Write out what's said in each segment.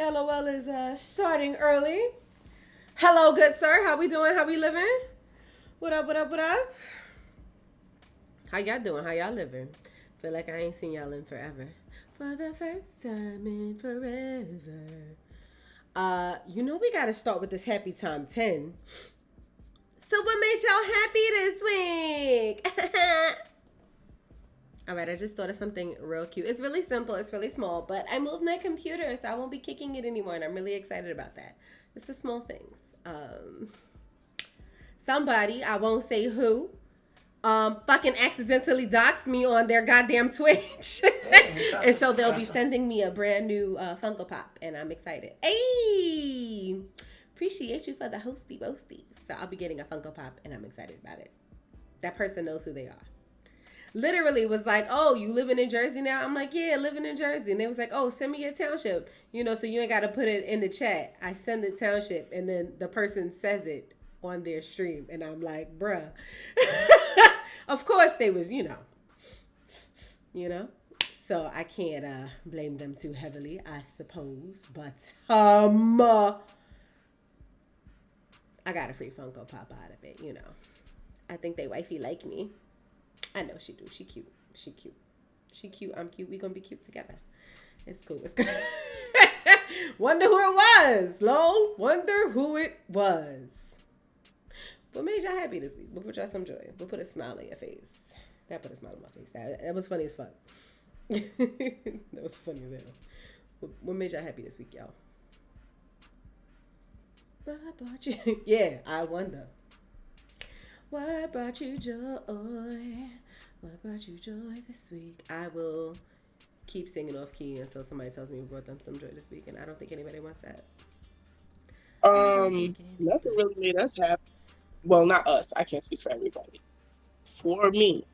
LOL is starting early. Hello, good sir. How we doing? How we living? What up, what up, what up? How y'all doing? How y'all living? Feel like I ain't seen y'all in forever. For the first time in forever. We gotta start with this happy time 10. So what made y'all happy this week? All right, I just thought of something real cute. It's really simple. It's really small, but I moved my computer, so I won't be kicking it anymore, and I'm really excited about that. It's the small things. Somebody, I won't say who, fucking accidentally doxed me on their goddamn Twitch. And so they'll be sending me a brand new Funko Pop, and I'm excited. Hey! Appreciate you for the hosty wosty. So I'll be getting a Funko Pop, and I'm excited about it. That person knows who they are. Literally was like, oh, you living in Jersey now? I'm like, yeah, living in Jersey. And they was like, oh, send me your township. So you ain't got to put it in the chat. I send the township, and then the person says it on their stream. And I'm like, bruh. Of course they was, So I can't blame them too heavily, I suppose. But I got a free Funko Pop out of it, I think they wifey like me. I know she do. She cute. She cute. She cute. I'm cute. We gonna be cute together. It's cool. It's good. Wonder who it was. Lol. Wonder who it was. What made y'all happy this week? What put y'all some joy? What put a smile on your face? That put a smile on my face. That was funny as fuck. That was funny as hell. What made y'all happy this week, y'all? What brought you? Yeah, I wonder. What brought you joy? What brought you joy this week? I will keep singing off key until somebody tells me what brought them some joy this week, and I don't think anybody wants that. Nothing really made us happy. Well, not us. I can't speak for everybody. For me,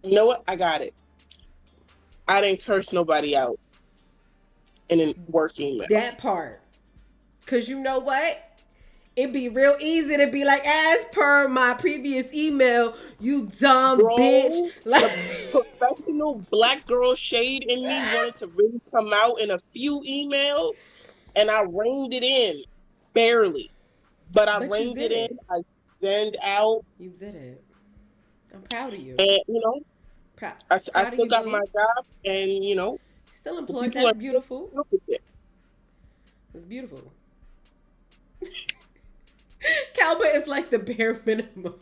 you know what? I got it. I didn't curse nobody out in a work email. That part. Because you know what? It'd be real easy to be like, as per my previous email, you dumb bitch. The professional black girl shade in me wanted to really come out in a few emails, and I reined it in. Barely. But I reined it in. I zenned out. You did it. I'm proud of you. And, I still got my job, and, still employed. That's beautiful. It's beautiful. Calvin is like the bare minimum.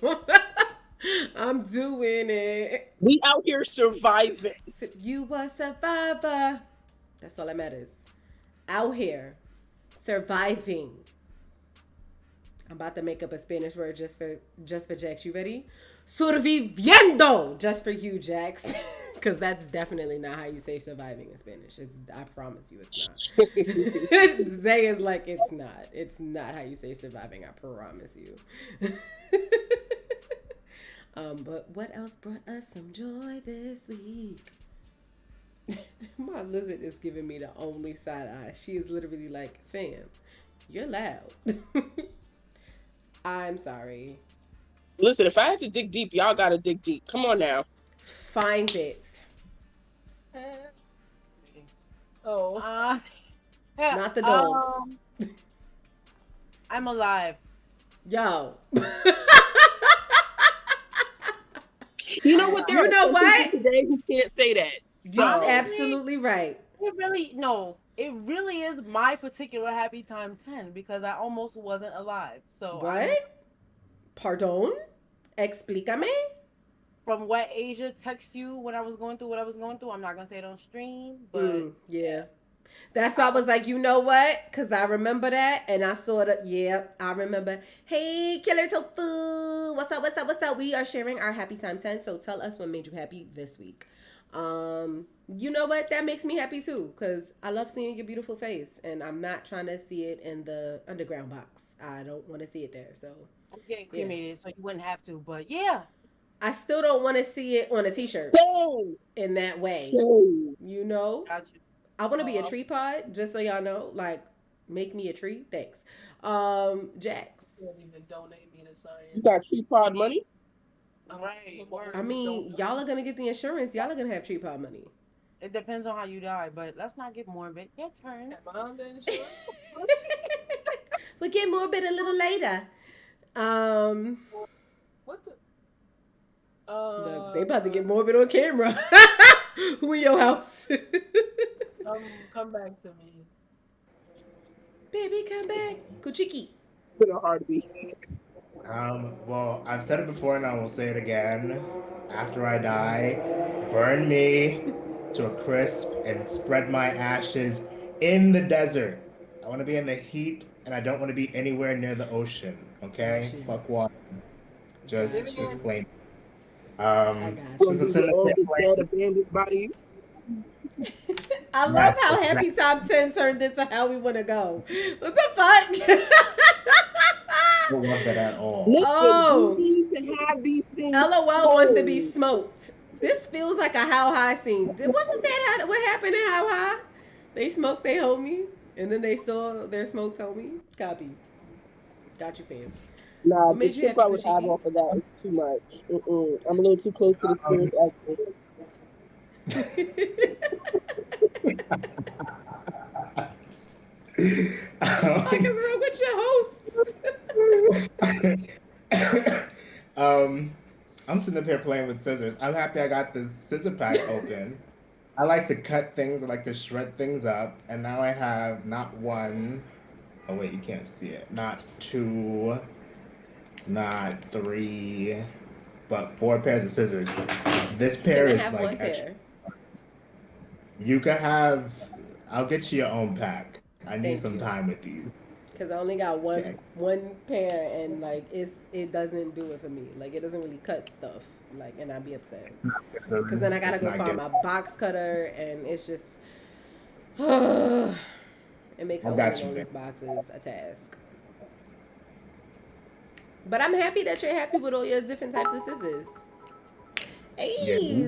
I'm doing it. We out here surviving. You a survivor. That's all that matters. Out here surviving. I'm about to make up a Spanish word just for Jax. You ready? Surviviendo. Just for you, Jax. Because that's definitely not how you say surviving in Spanish. I promise you it's not. Zay is like, it's not. It's not how you say surviving. I promise you. But what else brought us some joy this week? My lizard is giving me the only side eye. She is literally like, fam, you're loud. I'm sorry. Listen, if I had to dig deep, y'all gotta dig deep. Come on now. Find it. Not the dogs. I'm alive. Yo. You know what? You know what? Today who can't say that. So. You're absolutely right. It really is my particular happy time 10 because I almost wasn't alive. So what? Pardon? Explícame. From what Asia texted you when I was going through what I was going through, I'm not gonna say it on stream, but yeah. That's why I was like, you know what? Because I remember that, and I saw that. Yeah, I remember. Hey, Killer Tofu, what's up? What's up? What's up? We are sharing our happy time 10. So tell us what made you happy this week. You know what? That makes me happy too, because I love seeing your beautiful face, and I'm not trying to see it in the underground box. I don't want to see it there. So I'm getting cremated, so you wouldn't have to. But yeah. I still don't want to see it on a t-shirt in that way. Gotcha. I want to be a tree pod, just so y'all know. Like, make me a tree. Thanks. Jax. You don't even donate me to science. You got tree pod money? All right. I mean, y'all are going to get the insurance. Y'all are going to have tree pod money. It depends on how you die, but let's not get morbid. Your turn. Am I on the insurance? We'll get morbid a little later. Um, What the? Look, they about to get morbid on camera. Who in your house? Come back to me. Baby, come back. Kuchiki. It's been a heartbeat. Well, I've said it before and I will say it again. After I die, burn me to a crisp and spread my ashes in the desert. I want to be in the heat and I don't want to be anywhere near the ocean. Okay? Gotcha. Fuck water. Just Gotcha. disclaim. I got All Since I'm sitting the there dead abandoned bodies. I love how Happy Top 10 turned into how we want to go. What the fuck? I don't want that at all. Listen, Oh. we need to have these things. LOL wants to be smoked. This feels like a How High scene. Wasn't that what happened in How High? They smoked their homie, and then they saw their smoked homie. Copy. Got you, fam. Nah, What the made you trip I happy, would have Kuchiki? off of that is too much. I'm a little too close to the spirits actors. What is wrong with your hosts? I'm sitting up here playing with scissors. I'm happy I got this scissor pack open. I like to cut things, I like to shred things up, and now I have not one, oh wait, you can't see it, not two, not three, but 4 pairs of scissors. This pair Can I is have like one extra. pair? You can have, I'll get you your own pack. I need Thank some you. time with these. Because I only got one Okay. one pair, and like it doesn't do it for me. Like it doesn't really cut stuff. Like, and I'd be upset. Because then I gotta It's go not find good. my box cutter, and it's just it makes I opening got you, all man. these boxes a task. But I'm happy that you're happy with all your different types of scissors. Hey,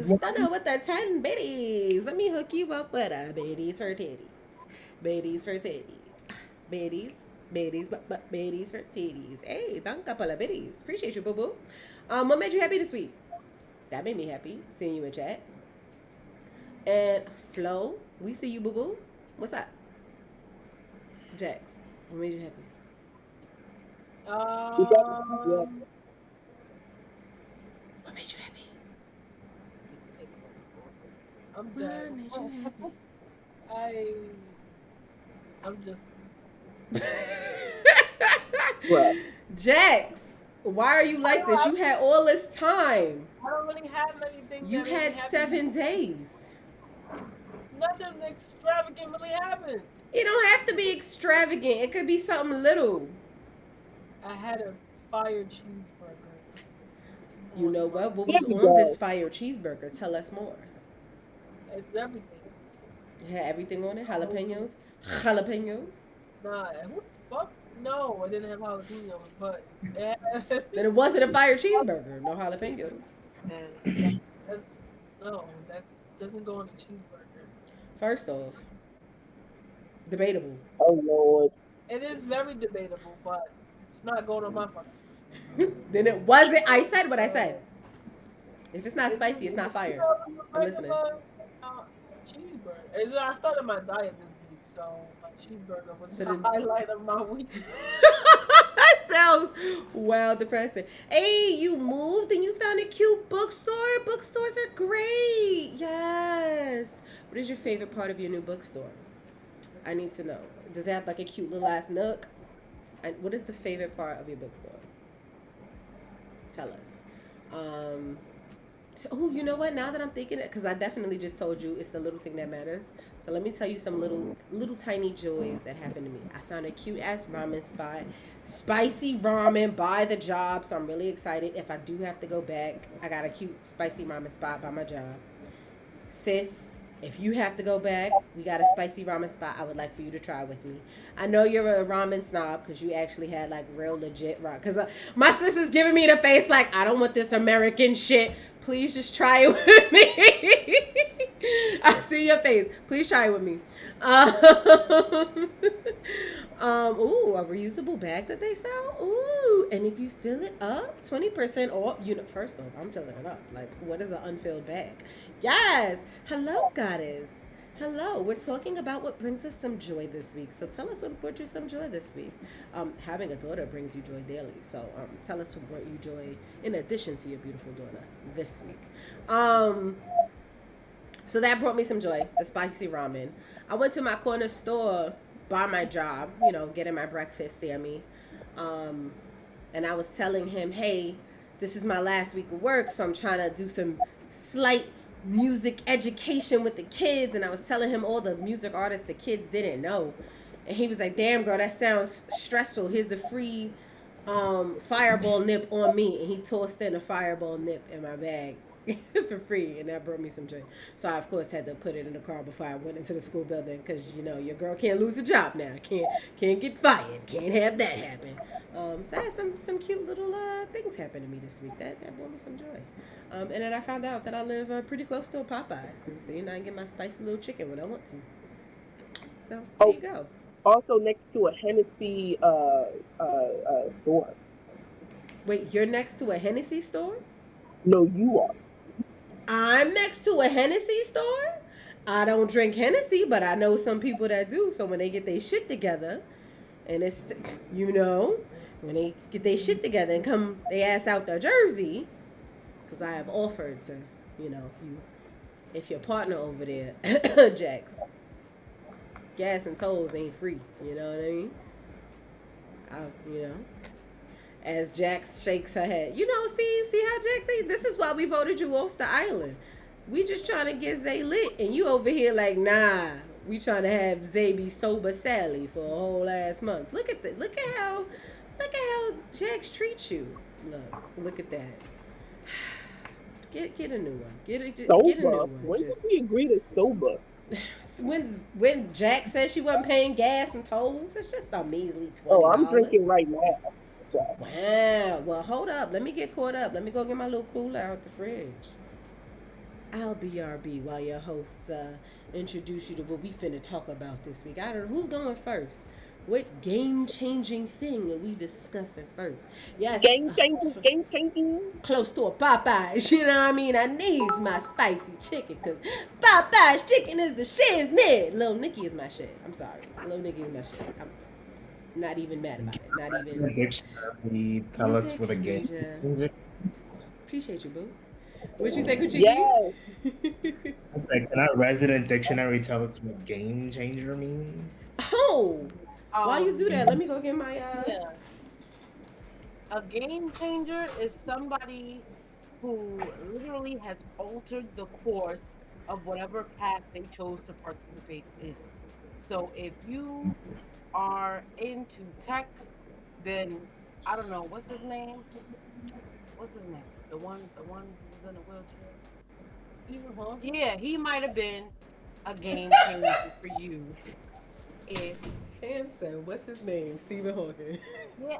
Yeah. stunner with the 10 biddies. Let me hook you up with a biddies for titties. Biddies for titties. Biddies, biddies for titties. Hey, thank you for the biddies. Appreciate you, boo boo. What made you happy this week? That made me happy, seeing you in chat. And Flo, we see you, boo boo. What's up? Jax, what made you happy? What made you happy? I'm What dead. made you happy? I'm just. What? Jax, why are you like this? You had all this time. I don't really have many things. You that make me had happy. 7 days. Nothing extravagant really happened. It don't have to be extravagant. It could be something little. I had a fire cheeseburger. You know what? What There was we on go. this fire cheeseburger? Tell us more. It's everything. It had everything on it? Jalapenos? Jalapenos? Nah, who the fuck? No, I didn't have jalapenos, but it had, Then it wasn't a fire cheeseburger. No jalapenos. that's doesn't go on a cheeseburger. First off, debatable. Oh Lord. It is very debatable, but it's not going on my fucking. Then it wasn't. I said what I said. If it's not spicy, it's not fire. I'm listening. Cheeseburger. I started my diet this week, so my cheeseburger was So the then- highlight of my week. That sounds well depressing. Hey, you moved and you found a cute bookstore. Bookstores are great. Yes. What is your favorite part of your new bookstore? I need to know. Does it have like a cute little ass nook? And what is the favorite part of your bookstore? Tell us. So, you know what? Now that I'm thinking it, because I definitely just told you it's the little thing that matters. So let me tell you some little tiny joys that happened to me. I found a cute ass ramen spot, spicy ramen by the job. So I'm really excited. If I do have to go back, I got a cute spicy ramen spot by my job. Sis, if you have to go back, we got a spicy ramen spot I would like for you to try with me. I know you're a ramen snob because you actually had like real legit ramen. Because my sister's giving me the face like, I don't want this American shit. Please just try it with me. I see your face. Please try it with me. Ooh, a reusable bag that they sell. Ooh, and if you fill it up, 20% off. You know, first off, I'm filling it up. Like, what is an unfilled bag? Yes. Hello, goddess. Hello. We're talking about what brings us some joy this week. So tell us what brought you some joy this week. Having a daughter brings you joy daily. So tell us what brought you joy in addition to your beautiful daughter this week. So that brought me some joy, the spicy ramen. I went to my corner store by my job, you know, getting my breakfast, Sammy. And I was telling him, hey, this is my last week of work, so I'm trying to do some slight music education with the kids. And I was telling him all the music artists the kids didn't know. And he was like, damn, girl, that sounds stressful. Here's the free Fireball nip on me. And he tossed in a Fireball nip in my bag. For free, and that brought me some joy. So I, of course, had to put it in the car before I went into the school building because, you know, your girl can't lose a job now. Can't get fired. Can't have that happen. So I had some cute little things happen to me this week. That brought me some joy. And then I found out that I live pretty close to a Popeyes, and so, you know, I can get my spicy little chicken when I want to. So there you go. Also next to a Hennessy store. Wait, you're next to a Hennessy store? No, you are. I'm next to a Hennessy store? I don't drink Hennessy, but I know some people that do. So when they get their shit together, and it's, you know, when they get their shit together and come they ass out their Jersey, because I have offered to, you know, if your partner over there, Jax, gas and tolls ain't free. You know what I mean? You know. As Jax shakes her head. You know, see how Jax says, this is why we voted you off the island. We just trying to get Zay lit. And you over here like, nah, we trying to have Zay be sober Sally for a whole ass month. Look at how Jax treats you. Look at that. Get a new one. Get a new one. When did we agree to sober? When Jax said she wasn't paying gas and tolls, it's just a measly $20. Oh, I'm drinking right now. Wow. Well, hold up. Let me get caught up. Let me go get my little cooler out the fridge. I'll BRB while your hosts introduce you to what we finna talk about this week. I don't know. Who's going first? What game-changing thing are we discussing first? Yes. Game-changing. Close to a Popeyes. You know what I mean? I needs my spicy chicken because Popeyes chicken is the shiznit. Lil Nicky is my shit. I'm sorry. Lil Nicky is my shit. I'm not even mad about it. Not even. Dictionary, tell us what a game changer. Appreciate you, boo. What you say, Kuchiki? Yes. I said, can our resident dictionary tell us what game changer means? Oh, while you do that, let me go get my. Yeah. A game changer is somebody who literally has altered the course of whatever path they chose to participate in. So if you are into tech, then I don't know, what's his name? The one who's in a wheelchair. Stephen Hawking? Yeah, he might have been a game changer for you. If Answer, what's his name? Stephen Hawking. yeah,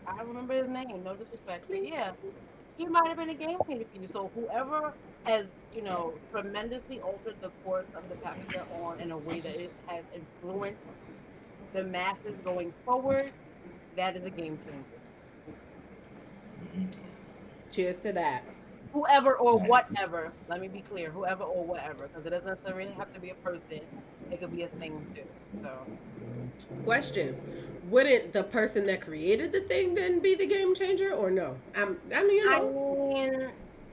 I remember his name, no disrespect. But yeah, he might have been a game changer for you. So whoever has, you know, tremendously altered the course of the path they're on in a way that it has influenced the masses going forward, that is a game changer. Cheers to that. Whoever or whatever, let me be clear, whoever or whatever, because it doesn't necessarily have to be a person, it could be a thing too. So, question: wouldn't the person that created the thing then be the game changer, or no? I mean, you know.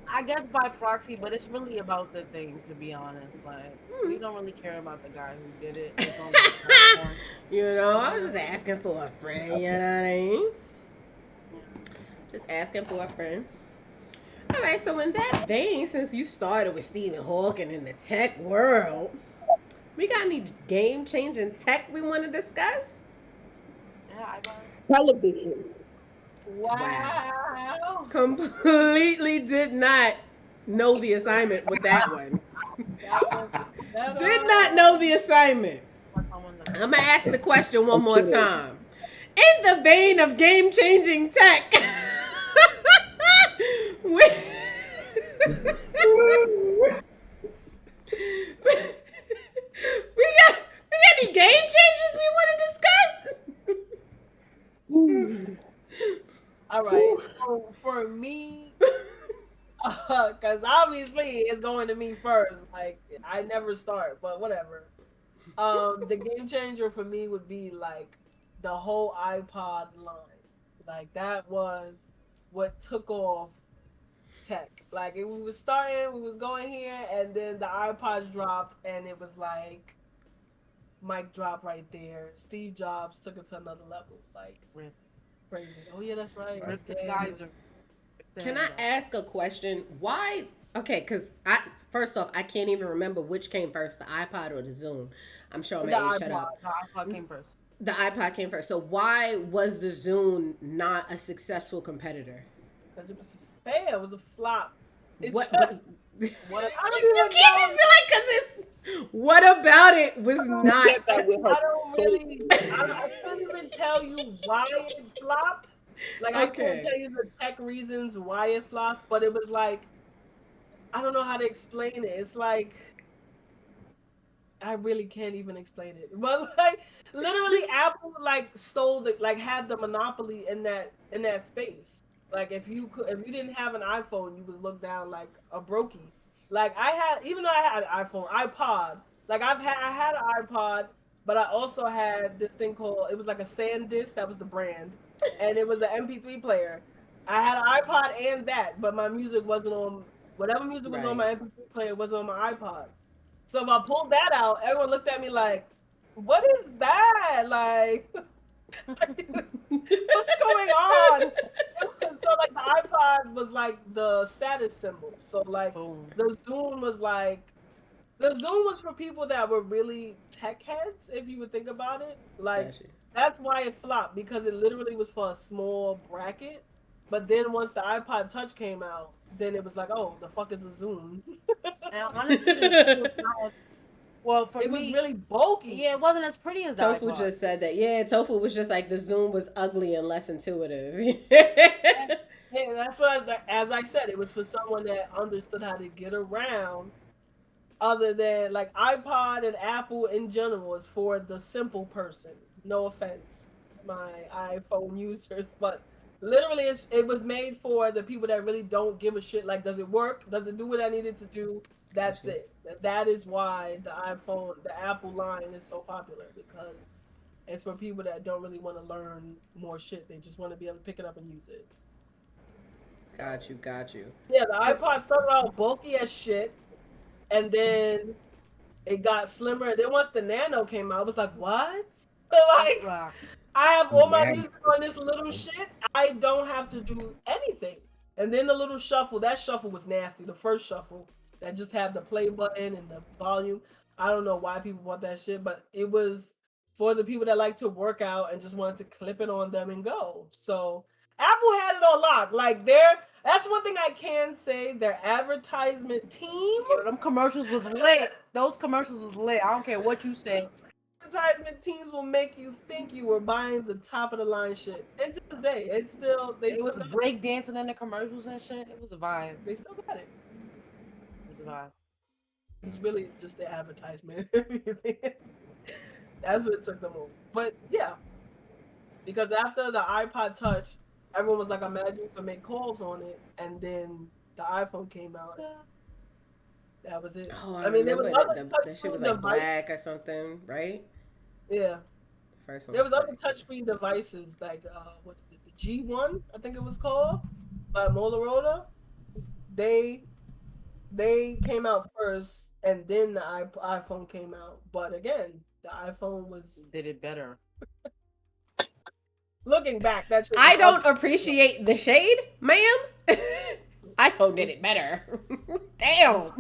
I guess by proxy, but it's really about the thing, to be honest. Like, we don't really care about the guy who did it. It's on the platform. You know, I was just asking for a friend, you know what I mean? Just asking for a friend. All right, so in that vein, since you started with Stephen Hawking in the tech world, we got any game-changing tech we want to discuss? Yeah, I got Television. Wow. Completely did not know the assignment with that one. Did not know the assignment. I'm going to ask the question one more time. In the vein of game-changing tech, All right. So for me, because obviously it's going to me first. Like I never start, but whatever. The game changer for me would be like the whole iPod line. Like that was what took off tech. Like we was starting, we was going here, and then the iPods dropped, and it was like mic drop right there. Steve Jobs took it to another level. Like Rip. crazy. Oh yeah, that's right. Rip the Damn. geyser. Can I ask a question? Why? Okay, because first off, I can't even remember which came first, the iPod or the Zoom. I'm sure I'm The age. Shut up. The iPod came first. The iPod came first. So why was the Zoom not a successful competitor? Because it was a fail. It was a flop. It What? just, What a, You can't just be like, because it's. What about it was She not? said that with her I don't soul. really. I couldn't even tell you why it flopped. Like I Okay. couldn't tell you the tech reasons why it flopped, but it was like I don't know how to explain it. It's like I really can't even explain it. But like literally Apple like stole the like had the monopoly in that space. Like if you didn't have an iPhone, you was looked down like a brokey. Like I had even though I had an iPod, like I had an iPod, but I also had this thing called it was like a SanDisk, that was the brand, and it was an MP3 player. I had an iPod and that, but my music wasn't on whatever music was on my MP3 player wasn't on my iPod. So if I pulled that out, everyone looked at me like, "What is that? Like, what's going on?" So like the iPod was like the status symbol. So like boom. the Zoom was for people that were really tech heads, if you would think about it. Like Gotcha. that's why it flopped, because it literally was for a small bracket. But then once the iPod Touch came out, then it was like, oh, the fuck is a Zoom? And honestly, the Zoom was not as, well, for It me, was really bulky. yeah, it wasn't as pretty as the Tofu iPod. just said that. Yeah, Tofu was just like the Zoom was ugly and less intuitive. Yeah, that's what as I said, it was for someone that understood how to get around. Other than like iPod and Apple in general is for the simple person. No offense, my iPhone users, but literally it was made for the people that really don't give a shit. Like, does it work? Does it do what I needed to do? That's Gotcha. it. That is why the Apple line is so popular, because it's for people that don't really want to learn more shit. They just want to be able to pick it up and use it. Got you. Yeah, the iPod started out bulky as shit, and then it got slimmer. And then once the Nano came out, I was like, what? Like, Wow. I have all my Nano. music on this little shit. I don't have to do anything. And then the little shuffle, that shuffle was nasty. The first shuffle that just had the play button and the volume. I don't know why people want that shit, but it was for the people that like to work out and just wanted to clip it on them and go. So Apple had it on lock. Like that's one thing I can say. Their advertisement team, Yeah, them commercials was lit. Those commercials was lit. I don't care what you say. advertisement teams will make you think you were buying the top of the line shit. And to this day, it's still It was break dancing in the commercials and shit. It was a vibe. they still got it. It was a vibe. It's really just the advertisement. That's what took them over. But yeah, because after the iPod Touch, everyone was like, imagine you could make calls on it, and then the iPhone came out. That was it. Oh, I mean, there was remember other that shit was like black or something, right? Yeah, The first one. there was other black. touchscreen devices like what is it? The G1, I think it was called, by Motorola. They came out first, and then the iPhone came out. But again, the iPhone was Did it better. looking back. That shit I was don't ugly. appreciate the shade, ma'am. iPhone did it better. Damn.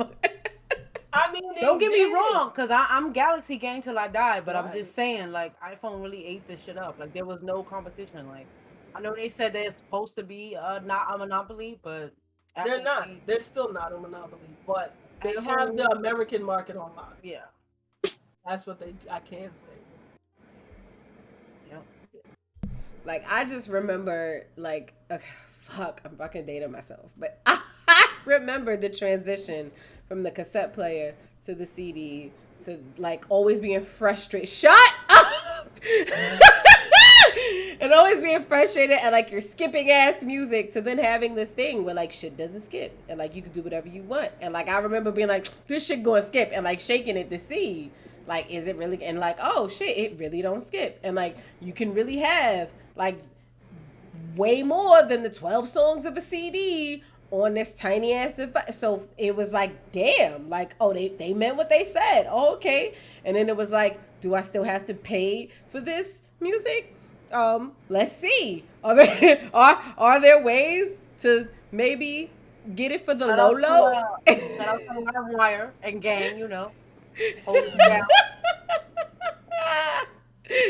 I mean, they Don't get me did. wrong, because I'm Galaxy gang till I die, but I'm Right. just saying, like, iPhone really ate this shit up. Like, there was no competition. Like, I know they said they're supposed to be not a monopoly, but They're Apple not. beat- They're still not a monopoly, but they Apple- have the American market on lock. Yeah. That's what I can say. Yep. Like, I just remember, like, okay, fuck, I'm fucking dating myself. But I remember the transition from the cassette player to the CD to, like, always being frustrated. Shut up! And and always being frustrated and like you're skipping ass music to then having this thing where like shit doesn't skip and like you can do whatever you want. And like I remember being like, this shit going skip and like shaking it to see like is it really, and like, oh shit, it really don't skip. And like you can really have like way more than the 12 songs of a CD on this tiny ass device. So it was like, damn, like, oh, they meant what they said. Oh, okay. And then it was like, do I still have to pay for this music? Let's see. Are there ways to maybe get it for the low low? Shout out to LimeWire and gang, you know. Hold it down.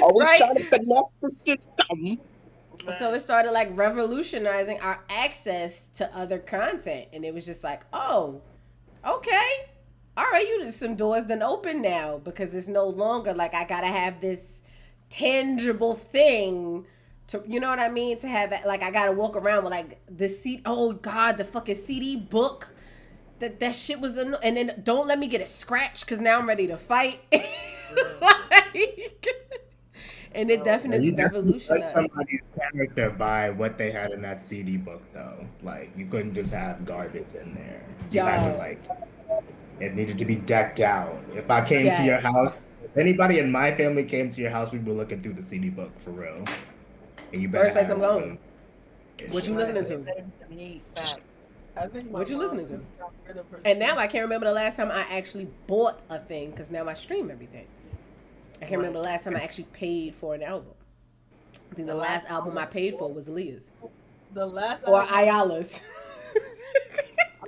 Always Right? trying to finesse the system. So it started like revolutionizing our access to other content. And it was just like, oh, okay. All right, some doors then open now because it's no longer like I gotta have this tangible thing to, you know what I mean? To have like I gotta walk around with like the CD. Oh God, the fucking CD book. That shit was and then don't let me get a scratch because now I'm ready to fight. Like, and it definitely revolutionized. Somebody's character by what they had in that CD book, though. Like you couldn't just have garbage in there. You had to like. It needed to be decked out. If I came to your house, if anybody in my family came to your house, we were looking through the CD book for real. And you better First place I'm going. What you listening to? What you listening to? And now I can't remember the last time I actually bought a thing because now I stream everything. I can't remember the last time I actually paid for an album. I think the last album I paid for was Aaliyah's. The last or Ayala's.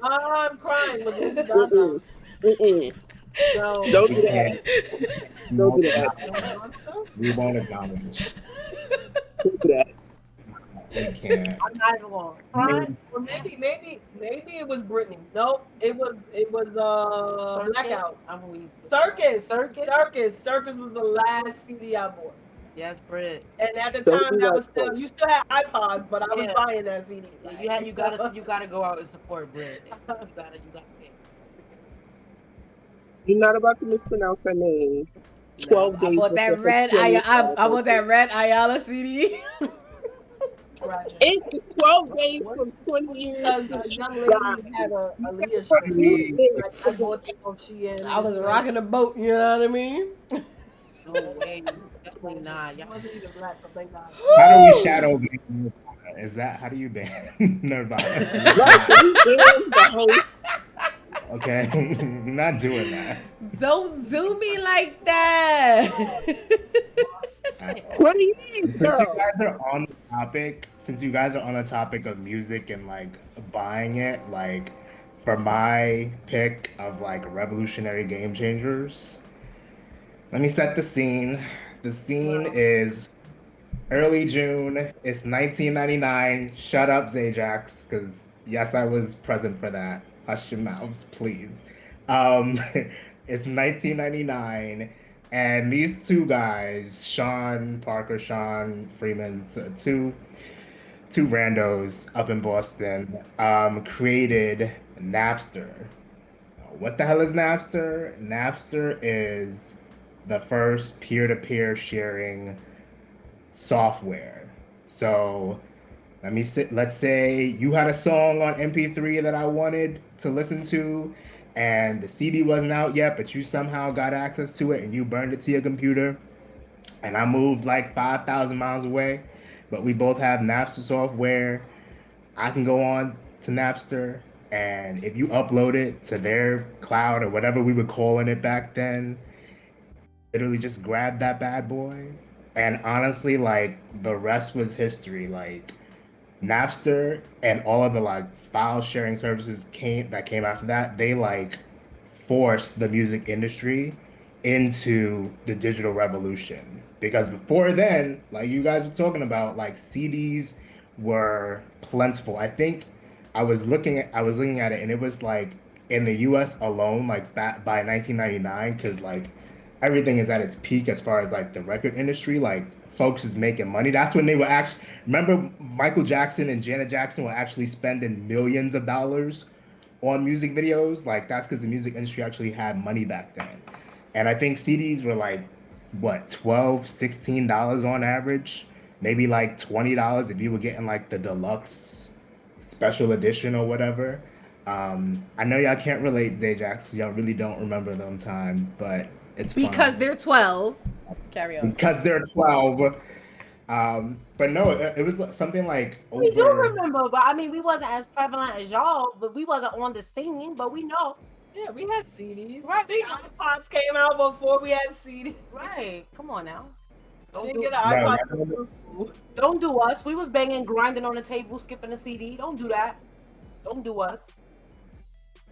I'm crying. Was No. Don't do that. Don't do that. We won't acknowledge. Don't do that. We can't. I'm not even going. Crying? Or maybe it was Britney. Nope. It was Blackout. Circus was the last CD I bought. Yes, Brit. And at the time, that was still you still had iPods, but I was buying that CD. Yeah, you gotta go out and support Brit. You gotta pay. You're not about to mispronounce her name. 12 days. I bought that red. I bought that red Ayala CD. It's 12 days from 20 years. Because a young lady had a Aaliyah shirt. I bought that on Shein. I was rocking the boat. You know what I mean? No way. Definitely not. Y'all wasn't even black, but thank God. How do we shadow ban Nirvana? Is that how do you ban Nirvana? The host. Okay, I'm not doing that. Don't do me like that. 20 years, girl. Since you guys are on the topic of music and like buying it, like for my pick of like revolutionary game changers, let me set the scene. The scene is early June. It's 1999. Shut up, Zajax, because yes, I was present for that. Hush your mouths, please. It's 1999, and these two guys, Sean Freeman, so two randos up in Boston, created Napster. What the hell is Napster? Napster is the first peer-to-peer sharing software. So let's say you had a song on MP3 that I wanted to listen to, and the CD wasn't out yet, but you somehow got access to it and you burned it to your computer, and I moved like 5,000 miles away, but we both have Napster software. I can go on to Napster, and if you upload it to their cloud or whatever we were calling it back then, literally just grab that bad boy. And honestly, like, the rest was history. Like, Napster and all of the like file sharing services that came after that, they like forced the music industry into the digital revolution. Because before then, like you guys were talking about, like CDs were plentiful. I think I was looking at it, and it was like in the US alone, like that by 1999, because like everything is at its peak as far as like the record industry, like folks is making money. That's when they were actually, remember Michael Jackson and Janet Jackson were actually spending millions of dollars on music videos. Like that's because the music industry actually had money back then. And I think CDs were like, what, $12, $16 on average. maybe like $20 if you were getting like the deluxe special edition or whatever. I know y'all can't relate, Zajax, y'all really don't remember them times, but it's Because fine. they're 12. Carry on. Because they're 12. But no, it was something like We do over. remember, but I mean, we wasn't as prevalent as y'all, but we wasn't on the scene, but we know. Yeah, we had CDs. Right, I think iPods came out before we had CDs. Right. Come on now. I Don't didn't do, get an No, iPod. don't do us. We was banging, grinding on the table, skipping the CD. Don't do that. Don't do us.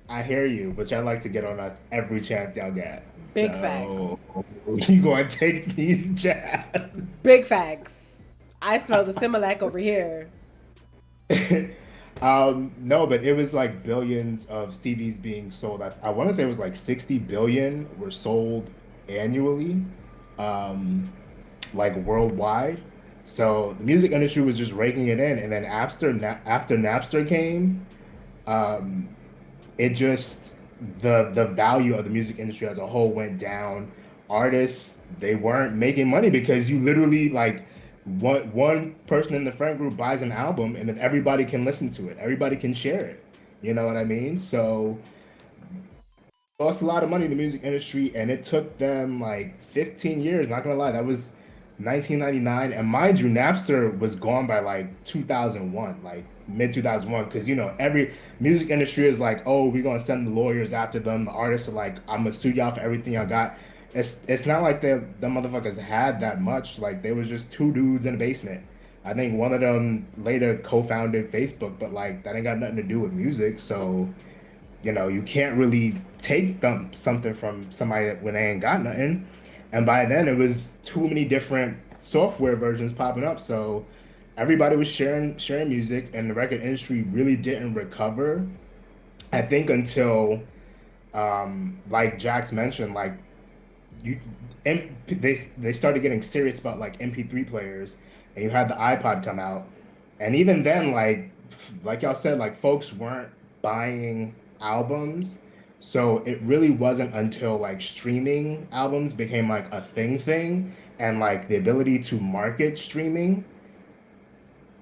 I hear you, but y'all like to get on us every chance y'all get. Big So you going to take these jabs? Big facts. I smell the Similac over here. No, but it was like billions of CDs being sold. I want to say it was like 60 billion were sold annually, like worldwide. So the music industry was just raking it in, and then after Napster came, um, it just the value of the music industry as a whole went down. Artists, they weren't making money because you literally like one person in the friend group buys an album and then everybody can listen to it. Everybody can share it. You know what I mean? So lost a lot of money in the music industry, and it took them like 15 years. Not gonna lie, that was 1999, and mind you, Napster was gone by like 2001, like mid 2001, because you know every music industry is like, oh, we're gonna send the lawyers after them. The artists are like, I'm gonna sue y'all for everything y'all got. It's not like the motherfuckers had that much. Like they was just two dudes in a basement. I think one of them later co-founded Facebook, but like that ain't got nothing to do with music. So you know, you can't really take something from somebody when they ain't got nothing. And by then, it was too many different software versions popping up. So everybody was sharing music, and the record industry really didn't recover. I think until, like Jax mentioned, like you, they started getting serious about like MP3 players, and you had the iPod come out, and even then, like y'all said, like folks weren't buying albums. So it really wasn't until like streaming albums became like a thing and like the ability to market streaming.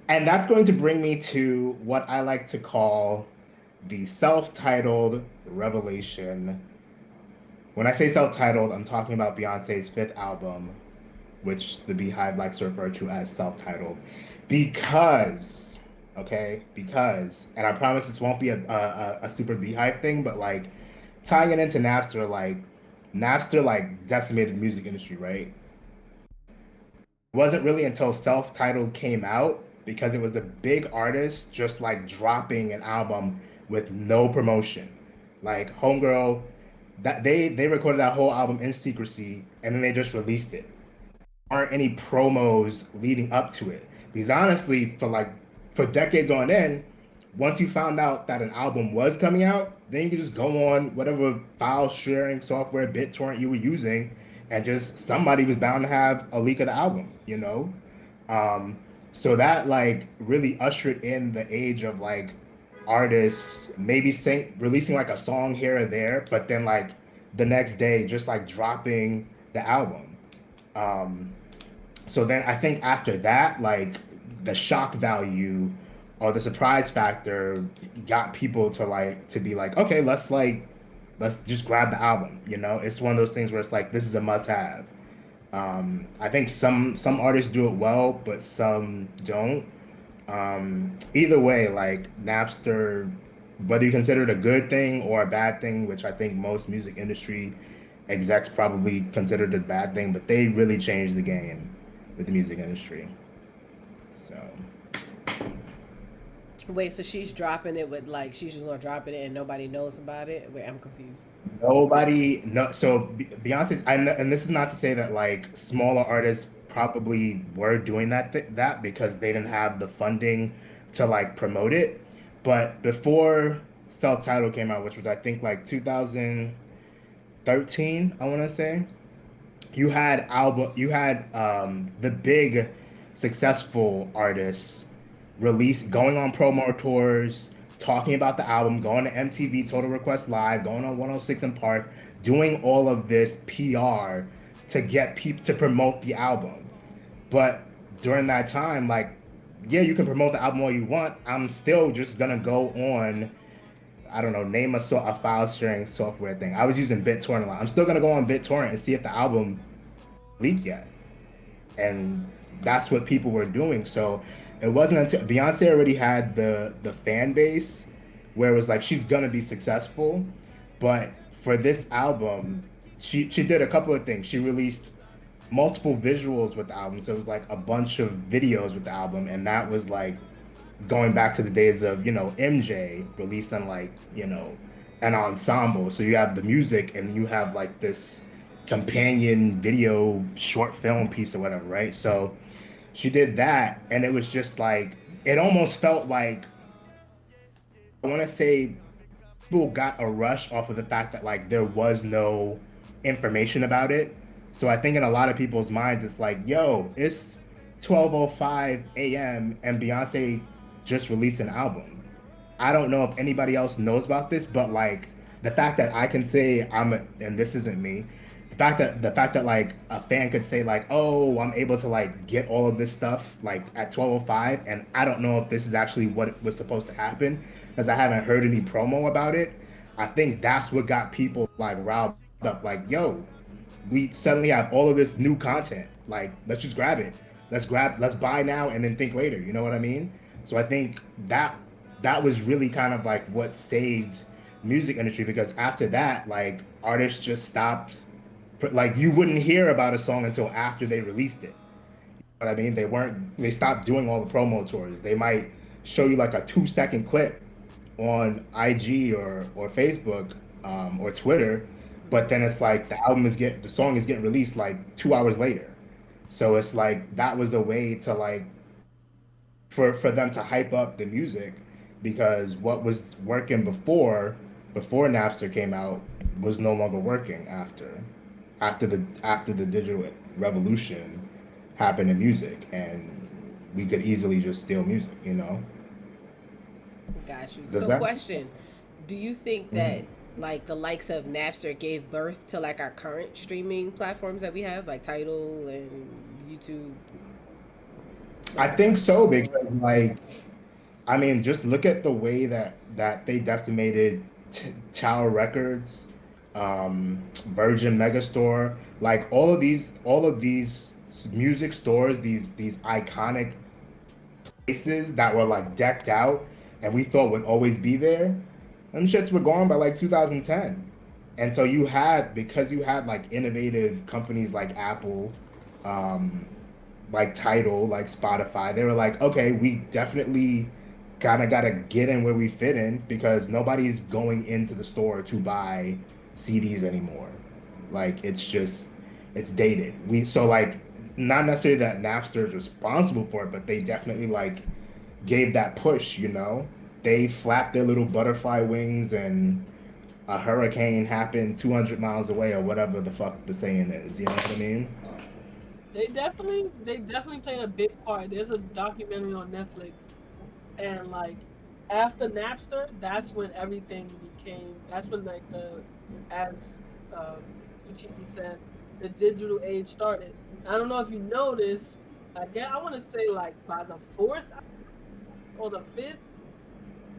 And that's going to bring me to what I like to call the self-titled revelation. When I say self-titled, I'm talking about Beyonce's fifth album, which the Beehive likes to refer to as self-titled. Because, okay, because, and I promise this won't be a super Beehive thing, but like tying it into Napster, like Napster like decimated the music industry, right? It wasn't really until self-titled came out because it was a big artist just like dropping an album with no promotion. Like Homegirl, that they recorded that whole album in secrecy and then they just released it. Aren't any promos leading up to it. Because honestly, for decades on end, once you found out that an album was coming out, then you could just go on whatever file sharing software, BitTorrent you were using, and just somebody was bound to have a leak of the album, you know? So that like really ushered in the age of like artists maybe releasing like a song here or there, but then like the next day just like dropping the album. So then I think after that, like the shock value or the surprise factor got people to be like, okay, let's just grab the album. You know, it's one of those things where it's like this is a must have. I think some artists do it well, but some don't. Either way, like Napster, whether you consider it a good thing or a bad thing, which I think most music industry execs probably considered it a bad thing, but they really changed the game with the music industry. So Wait, so she's dropping it with like she's just gonna drop it and nobody knows about it? Wait, I'm confused. nobody, no. So Beyonce's, and this is not to say that like smaller artists probably were doing that because they didn't have the funding to like promote it. But before self-titled came out, which was I think like 2013, I want to say, you had the big successful artists going on promo tours, talking about the album, going to MTV Total Request Live, going on 106 in Park, doing all of this PR to get people to promote the album. But during that time, like, yeah, you can promote the album all you want. I'm still just gonna go on, I don't know, name a file sharing software thing. I was using BitTorrent a lot. I'm still gonna go on BitTorrent and see if the album leaked yet. And that's what people were doing. So it wasn't until Beyonce already had the fan base where it was like she's gonna be successful. But for this album, she did a couple of things. She released multiple visuals with the album. So it was like a bunch of videos with the album, and that was like going back to the days of, MJ releasing like, an ensemble. So you have the music and you have like this companion video short film piece or whatever, right? So she did that, and it was just like, it almost felt like, I want to say, people got a rush off of the fact that like there was no information about it. So I think in a lot of people's minds, it's like, yo, it's 12:05 a.m. and Beyonce just released an album. I don't know if anybody else knows about this, but like the fact that I can say and this isn't me, the fact that like a fan could say like, oh, I'm able to like get all of this stuff like at 12:05, and I don't know if this is actually what was supposed to happen because I haven't heard any promo about it. I think that's what got people like riled up. Like, yo, we suddenly have all of this new content. Like, let's just grab it. Let's buy now and then think later. You know what I mean? So I think that was really kind of like what saved music industry, because after that, like, artists just stopped. Like, you wouldn't hear about a song until after they released it. But I mean, they stopped doing all the promo tours. They might show you like a 2-second clip on IG or Facebook, or Twitter, but then it's like the song is getting released like 2 hours later. So it's like that was a way to like for them to hype up the music, because what was working before Napster came out was no longer working after the digital revolution happened in music, and we could easily just steal music. Got you. Does So, that? question: do you think Mhm. that like the likes of Napster gave birth to like our current streaming platforms that we have, like Tidal and YouTube? I think so, because like, I mean, just look at the way that they decimated Tower Records, Virgin Megastore, like all of these music stores, these iconic places that were like decked out and we thought would always be there. Them shits were gone by like 2010. And so because you had like innovative companies like Apple, um, like Tidal, like Spotify, they were like, okay, we definitely kind of got to get in where we fit in, because nobody's going into the store to buy CDs anymore. Like, it's dated. So like, not necessarily that Napster is responsible for it, but they definitely like gave that push. They flapped their little butterfly wings and a hurricane happened 200 miles away, or whatever the fuck the saying is. You know what I mean? They definitely played a big part. There's a documentary on Netflix, and like after Napster, that's when everything became. That's when like as um, Kuchiki said, the digital age started. I don't know if you noticed. Again, I want to say like by the fourth or the fifth,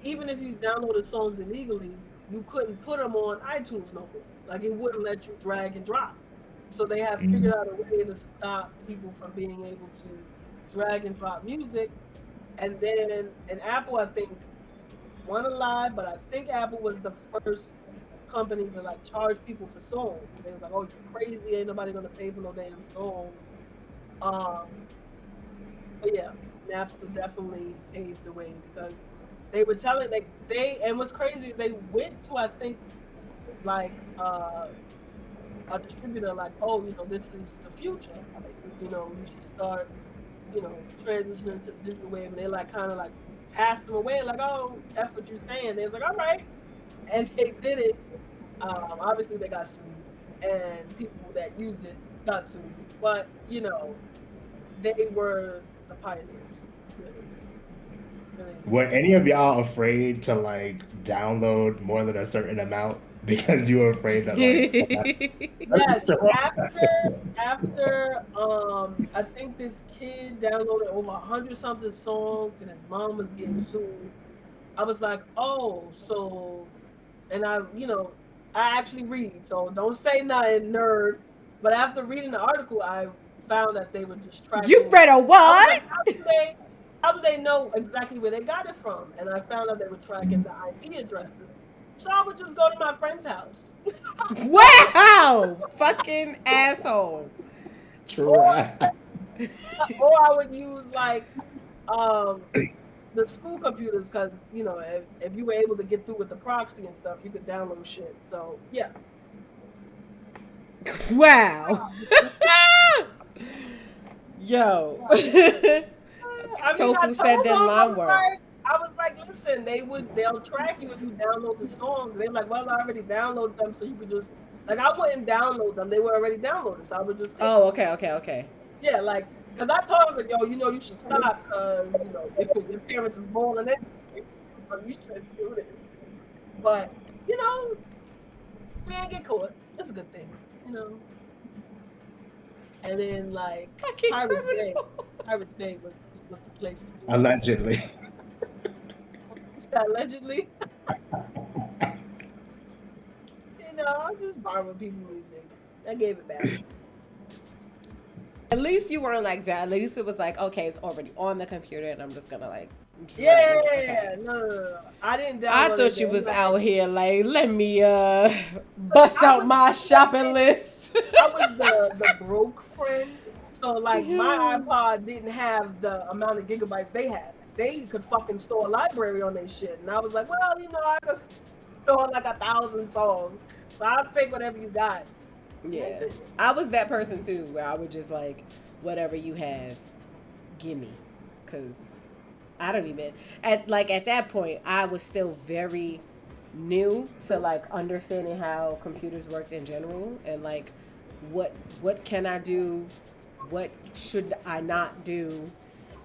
even if you downloaded songs illegally, you couldn't put them on iTunes no more. Like it wouldn't let you drag and drop. So they have Mhm. figured out a way to stop people from being able to drag and drop music. And then, and Apple, I think, won a lie, but I think Apple was the first company to like charge people for songs. They was like, "Oh, you're crazy! Ain't nobody gonna pay for no damn songs." Um, but yeah, Napster definitely paved the way because they were telling they and what's crazy, they went to I think like a distributor like, oh, this is the future. Like, you should start, transitioning to the digital wave, and they like kind of like passed them away, like, oh, that's what you're saying. They was like, all right, and they did it. Obviously, they got sued, and people that used it got sued, but they were the pioneers. Really, really. Were any of y'all afraid to like download more than a certain amount because you were afraid that Yes, so- after I think this kid downloaded over 100 something songs and his mom was getting sued. I was like, oh, so, and I actually read, so don't say nothing, nerd. But after reading the article, I found that they were just You tracking. read a I was what? like, how do they know exactly where they got it from? And I found out they were tracking the IP addresses. So I would just go to my friend's house. Wow, fucking asshole. Trash. Or I would use like um the school computers because if you were able to get through with the proxy and stuff, you could download shit. So yeah. Wow. Yo. I mean, Tofu said that line word. I was like, listen, they'll track you if you download the songs. They're like, well, I already downloaded them, so you could just like I wouldn't download them. They were already downloaded, so I would just take Oh, them. okay. Yeah, like, because I told him, like, yo, you should stop because, your parents is balling it, so you shouldn't do this. But, we ain't get caught. That's a good thing, And then, like, Fucking criminal. Pirates Day was the place to be. Allegedly. Allegedly. I'm just borrowing people's music. I gave it back. At least you weren't like that. At least it was like, okay, it's already on the computer, and I'm just gonna like. Yeah, okay. no. I didn't download I thought you was out here like, let me bust out my shopping list. I was the broke friend, so like my iPod didn't have the amount of gigabytes they had. They could fucking store a library on their shit, and I was like, well, I could store like 1,000 songs, so I'll take whatever you got. Yeah, I was that person too, where I would just like, whatever you have, gimme, cause I don't even at that point I was still very new to like understanding how computers worked in general and like what can I do, what should I not do,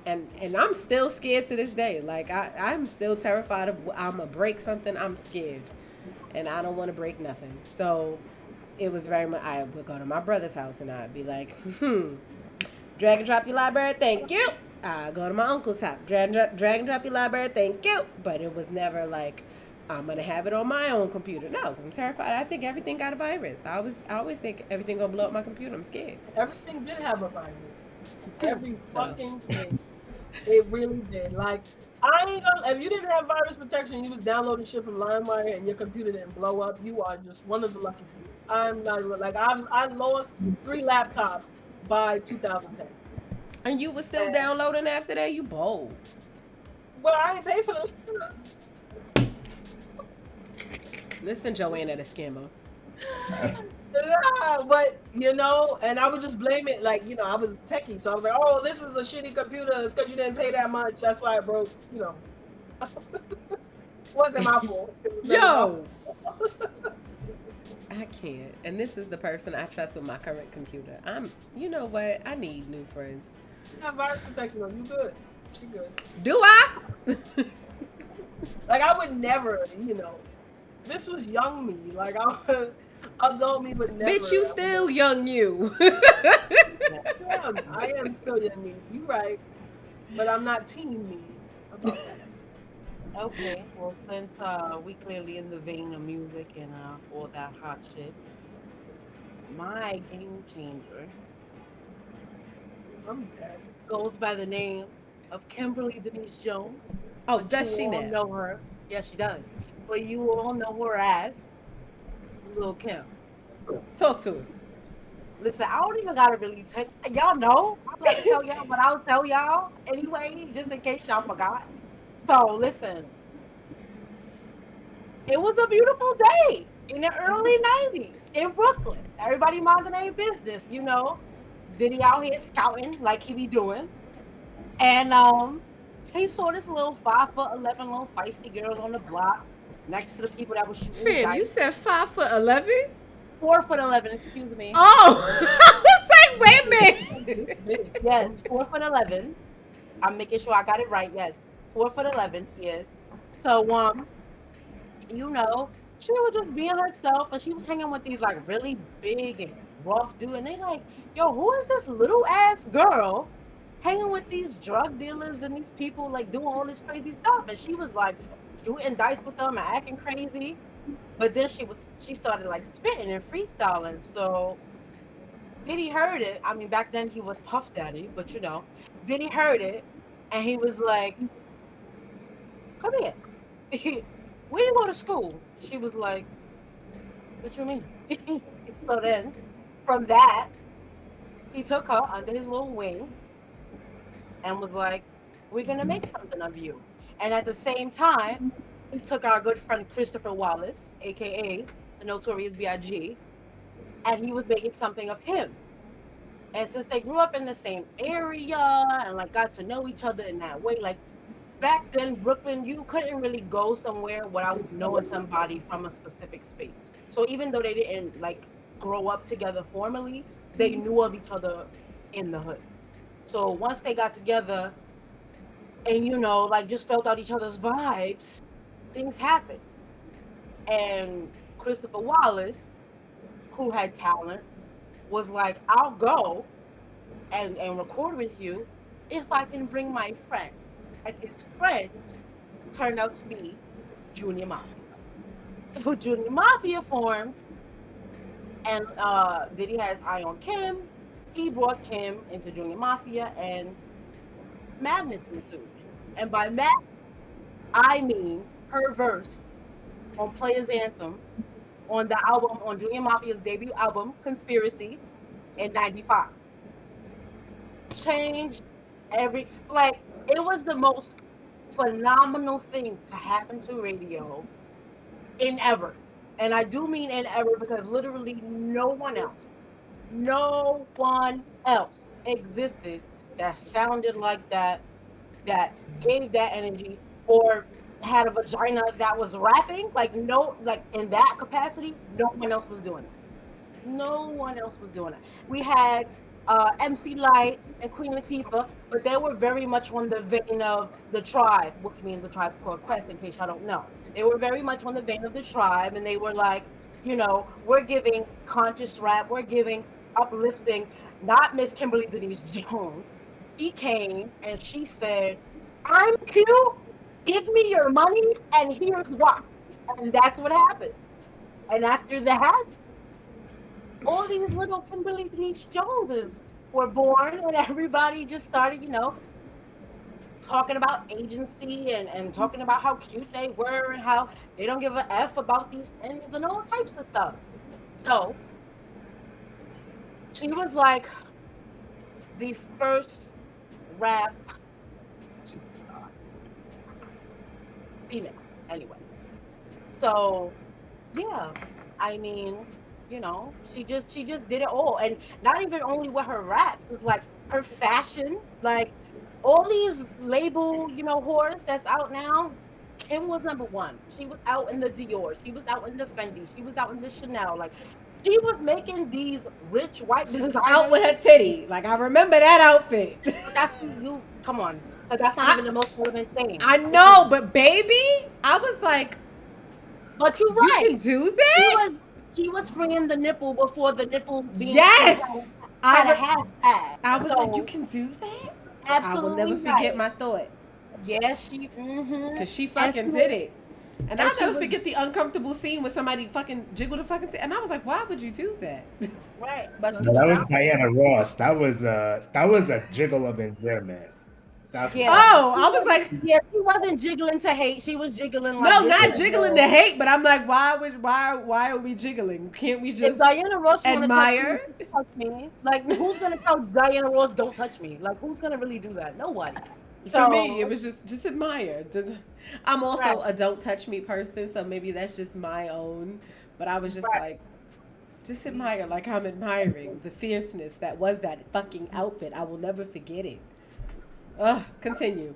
and I'm still scared to this day. Like I'm still terrified of I'm gonna break something. I'm scared, and I don't want to break nothing. So it was very much, I would go to my brother's house and I'd be like, drag and drop your library, thank you. I go to my uncle's house, drag and drop your library, thank you. But it was never like, I'm going to have it on my own computer. No, because I'm terrified. I think everything got a virus. I always think everything going to blow up my computer. I'm scared. Everything did have a virus. Every fucking thing. It really did. Like, I ain't gonna, if you didn't have virus protection, you was downloading shit from LimeWire and your computer didn't blow up, you are just one of the lucky few. I'm not even, like, I lost 3 laptops by 2010. And you were still downloading after that? You bold. Well, I ain't paid for this. Listen, Joanna the scammer. Yeah, but, and I would just blame it, like, I was techie, so I was like, oh, this is a shitty computer, it's because you didn't pay that much, that's why it broke, Wasn't my fault. Yo! I can't. And this is the person I trust with my current computer. You know what? I need new friends. You have virus protection on, you good. She good. Do I? Like, I would never, this was young me, like, adult me would never. Bitch, you still young you. I am still young me. You right. But I'm not teen me about that. Okay, well, since we clearly in the vein of music and all that hot shit, my game changer I'm dead. goes by the name of Kimberly Denise Jones. Oh, But does she you all now? know her? Yeah, she does. But you all know her as Lil' Kim. Talk to us. Listen, I don't even gotta really tell y'all know. I'm gonna tell y'all, but I'll tell y'all anyway, just in case y'all forgot. So listen, it was a beautiful day in the early '90s in Brooklyn. Everybody minding their business, Diddy out here scouting like he be doing, and he saw this little 5'11" little feisty girl on the block next to the people that was shooting. Fam, you said 5'11"? 4'11", excuse me. Oh, I was like, wait a minute. Yes, 4'11". I'm making sure I got it right. Yes, 4'11". Yes. So she was just being herself, and she was hanging with these like really big and rough dude, and they like, yo, who is this little ass girl hanging with these drug dealers and these people like doing all this crazy stuff? And she was like shooting dice with them and acting crazy. But then she started like spitting and freestyling. So Diddy heard it. I mean, back then he was Puff Daddy, but Diddy heard it, and he was like, "Come here, where you go to school?" She was like, "What you mean?" So then, from that, he took her under his little wing and was like, "We're gonna make something of you." And at the same time, he took our good friend Christopher Wallace, aka the Notorious B.I.G., and he was making something of him. And since they grew up in the same area and like got to know each other in that way, like back then, Brooklyn, you couldn't really go somewhere without knowing somebody from a specific space. So even though they didn't like grow up together formally, they knew of each other in the hood. So once they got together and like just felt out each other's vibes, things happened. And Christopher Wallace, who had talent, was like, I'll go and record with you if I can bring my friends. And his friends turned out to be Junior Mafia. So Junior Mafia formed, and Diddy has eye on Kim. He brought Kim into Junior Mafia, and madness ensued. And by madness, I mean her verse on Players Anthem on the album, on Junior Mafia's debut album, Conspiracy, in '95. Changed like, it was the most phenomenal thing to happen to radio in ever. And I do mean in ever, because literally no one else existed that sounded like that gave that energy, or had a vagina that was rapping. Like, no, like in that capacity, no one else was doing it. No one else was doing it. We had MC Light and Queen Latifah, but they were very much on the vein of the Tribe, which means the Tribe Called Quest, in case y'all don't know. They were very much on the vein of the Tribe, and they were like, we're giving conscious rap, we're giving uplifting. Not Miss Kimberly Denise Jones. She came and she said, I'm cute, give me your money, and here's why. And that's what happened. And after that, all these little Kimberly Denise Joneses were born, and everybody just started, talking about agency and talking about how cute they were and how they don't give a F about these things and all types of stuff. So she was like the first rap superstar, female, anyway. So yeah, I mean, she just did it all, and not even only with her raps. It's like her fashion, like all these label, whores that's out now. Kim was number one. She was out in the Dior. She was out in the Fendi. She was out in the Chanel. Like, she was making these rich white designers out with her titty. Like, I remember that outfit. But that's you. Come on, because that's not even the most relevant thing. I know, but baby, I was like, but you're right. You can do that. She was freeing the nipple before the nipple being yes. I was like, you can do that. Absolutely, I will never forget my thought. Yes, because she fucking did it. And I'll never forget the uncomfortable scene when somebody fucking jiggled the fucking and I was like, why would you do that? Right. But that was Diana Ross. That was a jiggle of endearment. Yeah. Oh, I was like, yeah, she wasn't jiggling to hate. She was jiggling like no, not jiggling to hate. But I'm like, why are we jiggling? Can't we just if Diana Ross admire? Touch me? Like, who's gonna tell Diana Ross don't touch me? Like, who's gonna really do that? Nobody. So, for me, it was just admire. I'm also a don't touch me person, so maybe that's just my own. But I was just like, just admire, like I'm admiring the fierceness that was that fucking outfit. I will never forget it. Continue.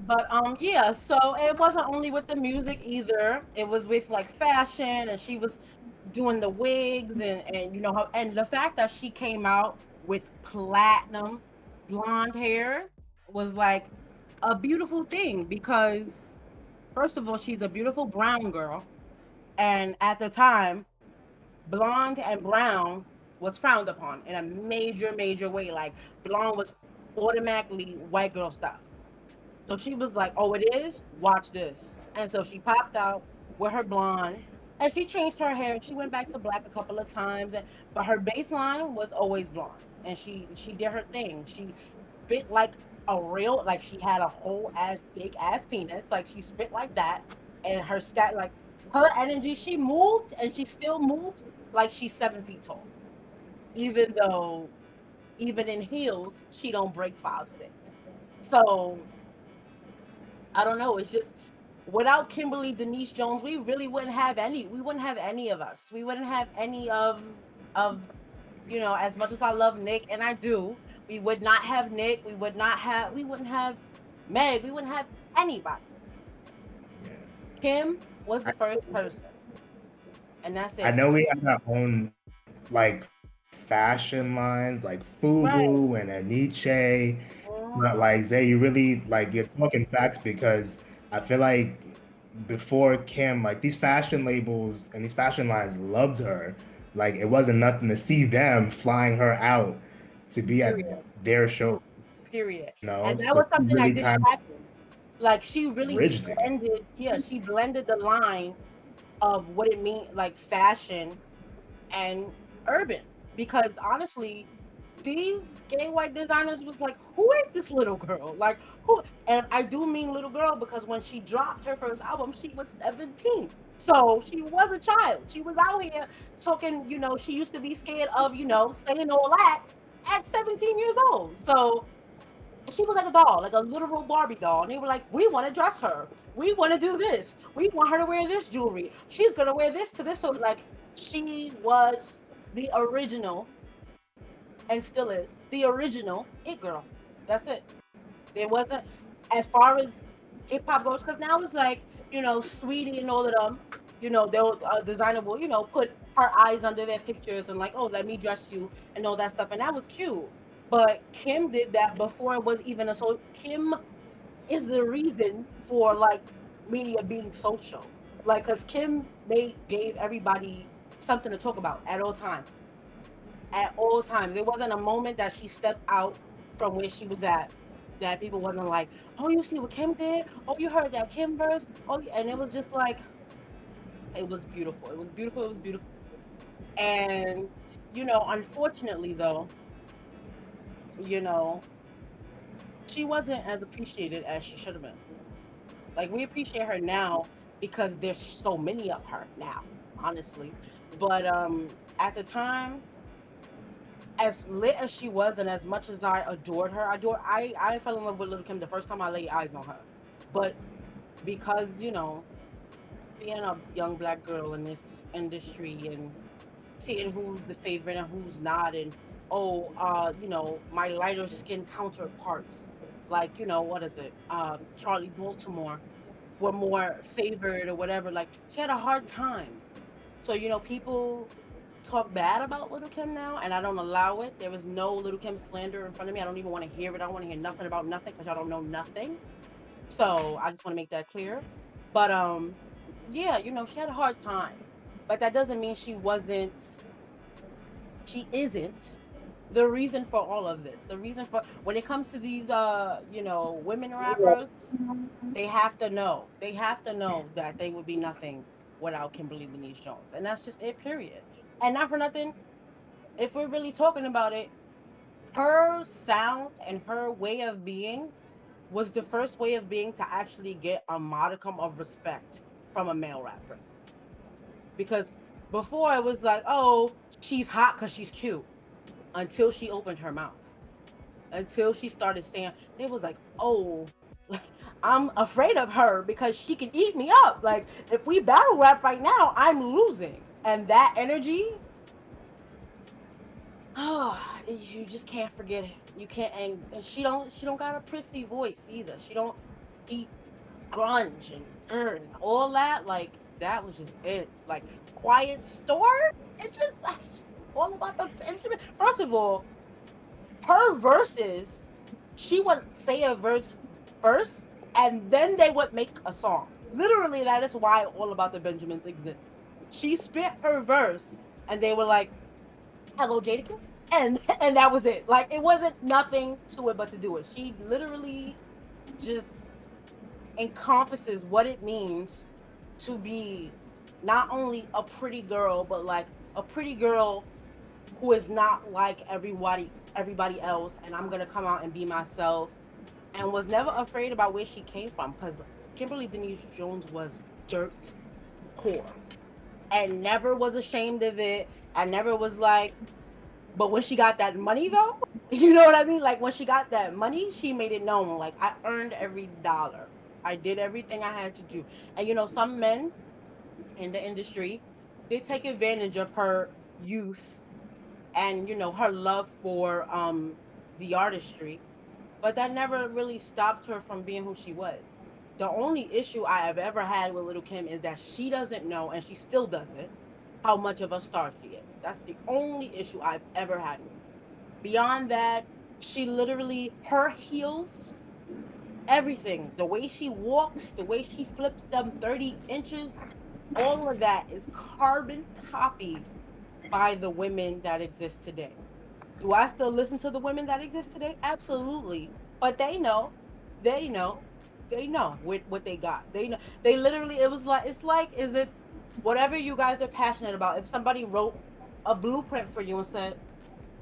But yeah, so it wasn't only with the music either. It was with like fashion, and she was doing the wigs and and the fact that she came out with platinum blonde hair was like a beautiful thing, because first of all, she's a beautiful brown girl, And at the time, blonde and brown was frowned upon in a major, major way. Like blonde was automatically white girl stuff. So she was like, "Oh, it is. Watch this." And so she popped out with her blonde, and she changed her hair. She went back to black a couple of times, but her baseline was always blonde. And she did her thing. She spit like a real, like she had a whole ass big ass penis, like she spit like that, and her scat like her energy. She moved, and she still moves like she's 7 feet tall, even though even in heels she don't break 5'6". So I don't know. It's just without Kimberly Denise Jones, we really wouldn't have any. We wouldn't have any of us. We wouldn't have any of As much as I love Nick, and I do, we would not have Nick. We would not have. We wouldn't have Meg. We wouldn't have anybody. Yeah. Kim was the first person, and that's I it. know we have our own like fashion lines like Right. FUBU and Aniche, but Mhm. like Zay, you really like you're talking facts because I feel like before Kim, like these fashion labels and these fashion lines loved her. Like it wasn't nothing to see them flying her out to be at Period. their show, Period. you know? And that So was she something that really didn't kind of happen. Like she really bridged it. blended. Yeah, she blended the line of what it means, like fashion and urban. Because honestly, these gay white designers was like, who is this little girl? Like who? And I do mean little girl because when she dropped her first album, she was 17. So she was a child. She was out here talking, she used to be scared of, saying all that at 17 years old. So she was like a doll, like a literal Barbie doll. And they were like, we want to dress her. We want to do this. We want her to wear this jewelry. She's gonna wear this to this. So like she was the original and still is the original it girl. That's it. There wasn't, as far as hip hop goes, because now it's like, Sweetie and all of them, they'll designer will, put her eyes under their pictures and like, oh, let me dress you and all that stuff. And that was cute. But Kim did that before it was even a so Kim is the reason for like media being social. Like, cause Kim gave everybody something to talk about at all times. At all times. There wasn't a moment that she stepped out from where she was at that people wasn't like, oh, you see what Kim did? Oh, you heard that Kim verse? Oh, and it was just like, it was beautiful. It was beautiful. It was beautiful. And, unfortunately though, you know, she wasn't as appreciated as she should have been. Like we appreciate her now because there's so many of her now, honestly. But at the time, as lit as she was and as much as I adored her, I fell in love with Little Kim the first time I laid eyes on her. But because, being a young black girl in this industry and seeing who's the favorite and who's not, and my lighter skinned counterparts, like, what is it? Charlie Baltimore were more favored or whatever. Like she had a hard time. So, people talk bad about Little Kim now, and I don't allow it. There was no Little Kim slander in front of me. I don't even want to hear it. I don't want to hear nothing about nothing because y'all don't know nothing. So I just want to make that clear. But yeah, she had a hard time. But that doesn't mean she isn't the reason for all of this. The reason for when it comes to these women rappers, they have to know. They have to know that they would be nothing without Kimberly Denise Jones. And that's just it, period. And not for nothing, if we're really talking about it, her sound and her way of being was the first way of being to actually get a modicum of respect from a male rapper. Because before it was like, oh, she's hot because she's cute. Until she opened her mouth. Until she started saying, they was like, oh, I'm afraid of her because she can eat me up. Like, if we battle rap right now, I'm losing. And that energy, oh, you just can't forget it. You can't, and she don't got a prissy voice either. She don't eat grunge and all that. Like, that was just it. Like, Quiet Storm, it just all about the Benjamin. First of all, her verses, she would say a verse first, and then they would make a song. Literally, that is why All About the Benjamins exists. She spit her verse, and they were like, "Hello, Jadakiss," and that was it. Like it wasn't nothing to it but to do it. She literally just encompasses what it means to be not only a pretty girl, but like a pretty girl who is not like everybody else, and I'm gonna come out and be myself, and was never afraid about where she came from, because Kimberly Denise Jones was dirt poor and never was ashamed of it. I never was like, but when she got that money though, you know what I mean? Like when she got that money, she made it known. Like I earned every dollar. I did everything I had to do. And some men in the industry, they take advantage of her youth and her love for the artistry, but that never really stopped her from being who she was. The only issue I have ever had with Little Kim is that she doesn't know, and she still doesn't, how much of a star she is. That's the only issue I've ever had with her. Beyond that, she literally, her heels, everything, the way she walks, the way she flips them 30 inches, all of that is carbon copied by the women that exist today. Do I still listen to the women that exist today? Absolutely. But they know, they know what they got. They know, they literally, it's like as if whatever you guys are passionate about, if somebody wrote a blueprint for you and said,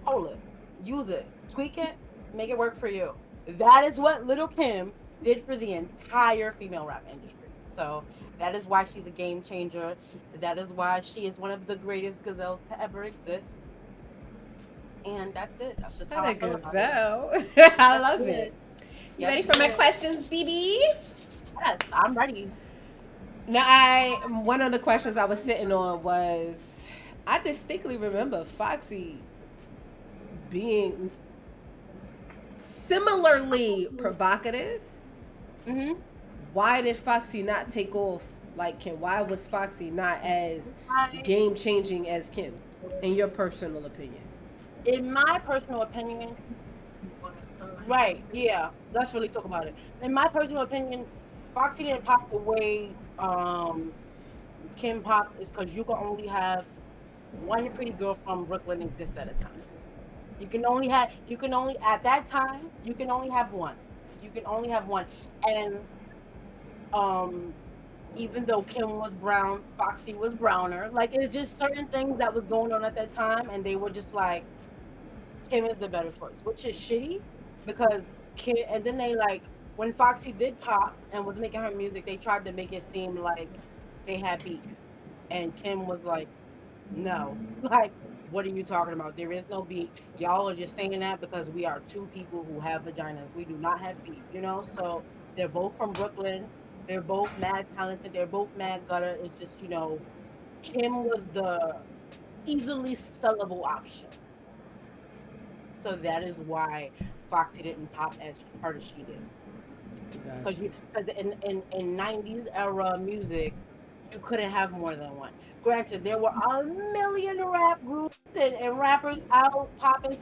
hold it, use it, tweak it, make it work for you. That is what Little Kim did for the entire female rap industry. So that is why she's a game changer. That is why she is one of the greatest gazelles to ever exist. And that's it. That's just how I feel about it. Gazelle. I love That's it. You Yes, ready she for my is. questions, BB? Yes, I'm ready. Now, one of the questions I was sitting on was, I distinctly remember Foxy being similarly provocative. Mm-hmm. Why did Foxy not take off like Kim? Why was Foxy not as I, game changing as Kim, in your personal opinion? in my personal opinion, right? Yeah, let's really talk about it. In my personal opinion, Foxy didn't pop the way Kim pop is because you can only have one pretty girl from Brooklyn exist at a time. You can only at that time you can only have one. You can only have one, and um, even though Kim was brown, Foxy was browner. Like it's just certain things that was going on at that time, and they were just like Kim is the better choice, which is shitty because Kim. And then they like when Foxy did pop and was making her music, they tried to make it seem like they had beef, and Kim was like, "No, like, what are you talking about? There is no beef. Y'all are just saying that because we are two people who have vaginas. We do not have beef, you know." So they're both from Brooklyn. They're both mad talented. They're both mad gutter. It's just Kim was the easily sellable option. So that is why Foxy didn't pop as hard as she did. Because Gotcha. in 90s era music, you couldn't have more than one. Granted, there were a million rap groups and rappers out popping,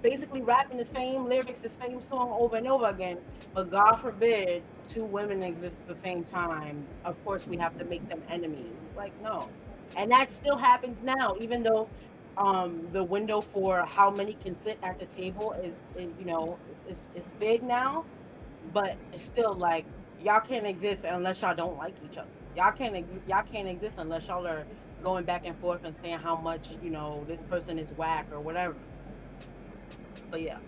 basically rapping the same lyrics, the same song over and over again. But God forbid two women exist at the same time. Of course, we have to make them enemies. Like, no. And that still happens now, even though the window for how many can sit at the table it's big now, but it's still like y'all can't exist unless y'all don't like each other. Y'all can't exist unless y'all are going back and forth and saying how much this person is whack or whatever. But yeah,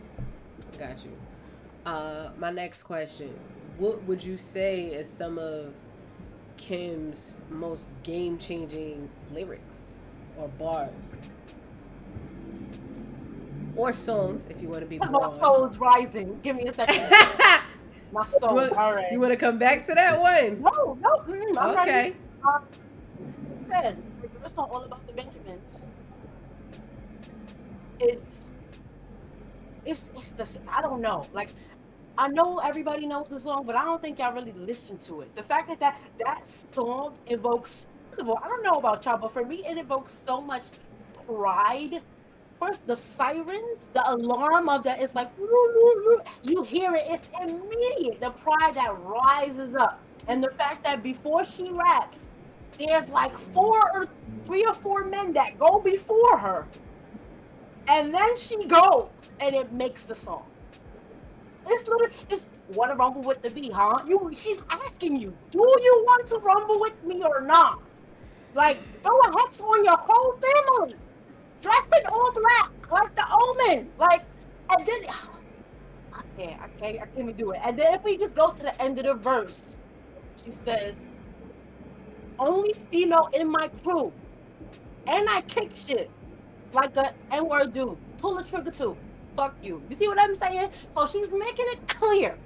Got you. My next question: what would you say is some of Kim's most game-changing lyrics or bars or songs, if you want to be my broad? soul's rising. Give me a second. My soul. All right. You want to come back to that one? No, no, I'm ready. Okay. Said the first song, all about the Benjamins. It's it's the I don't know. Like I know everybody knows the song, but I don't think y'all really listen to it. The fact that song evokes, first of all, I don't know about y'all, but for me, it evokes so much pride. First, the sirens, the alarm of that, it's like, woo, woo, woo. You hear it, it's immediate. The pride that rises up. And the fact that before she raps, there's like 3 or 4 men that go before her, and then she goes and it makes the song. It's want to rumble with the bee, huh? She's asking you, do you want to rumble with me or not? Like, throw a hex on your whole family, dressed in all black, like the Omen. Like, and then I can't even do it. And then if we just go to the end of the verse, she says, only female in my crew, and I kick shit like a N-word dude. Pull the trigger too. Fuck you. You see what I'm saying? So she's making it clear.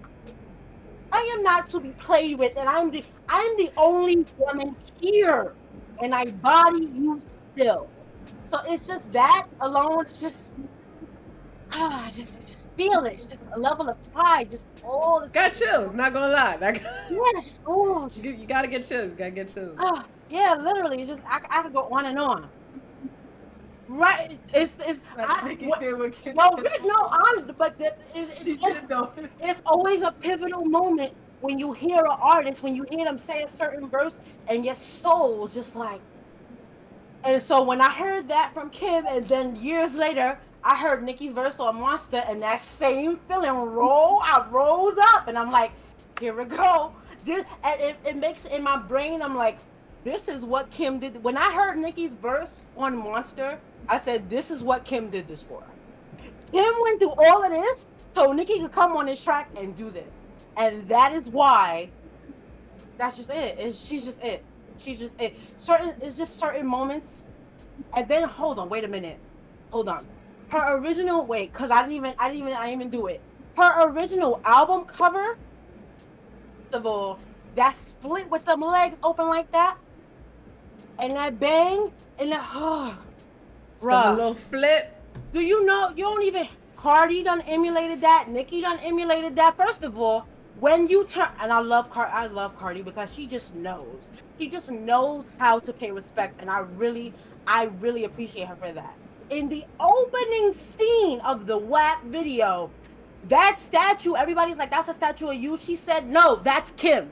I am not to be played with, and I'm the only woman here, and I body you still. So it's just that alone, just feel it. Just a level of pride. Just all this. Got chills. Not gonna lie. You gotta get chills. Gotta get chills. Yeah, literally. Just I could go on and on. Right, it's always a pivotal moment when you hear an artist, when you hear them say a certain verse, and your soul's just like. And so when I heard that from Kim, and then years later I heard Nicki's verse on Monster, and that same feeling I rose up, and I'm like, here we go. And it makes in my brain, I'm like, this is what Kim did. When I heard Nicki's verse on Monster, I said, this is what Kim did this for. Kim went through all of this so Nicki could come on this track and do this. And that is why, that's just it. She's just it. She's just it. It's just certain moments. And then, hold on, wait a minute. Hold on. Her original, because I didn't even do it. Her original album cover, first of all, that split with them legs open like that, and that bang, and that, bruh. A little flip. Do you know, you don't even, Cardi done emulated that, Nicki done emulated that. First of all, when you turn, and I love Cardi because she just knows. She just knows how to pay respect, and I really appreciate her for that. In the opening scene of the WAP video, that statue, everybody's like, that's a statue of you. She said, no, that's Kim.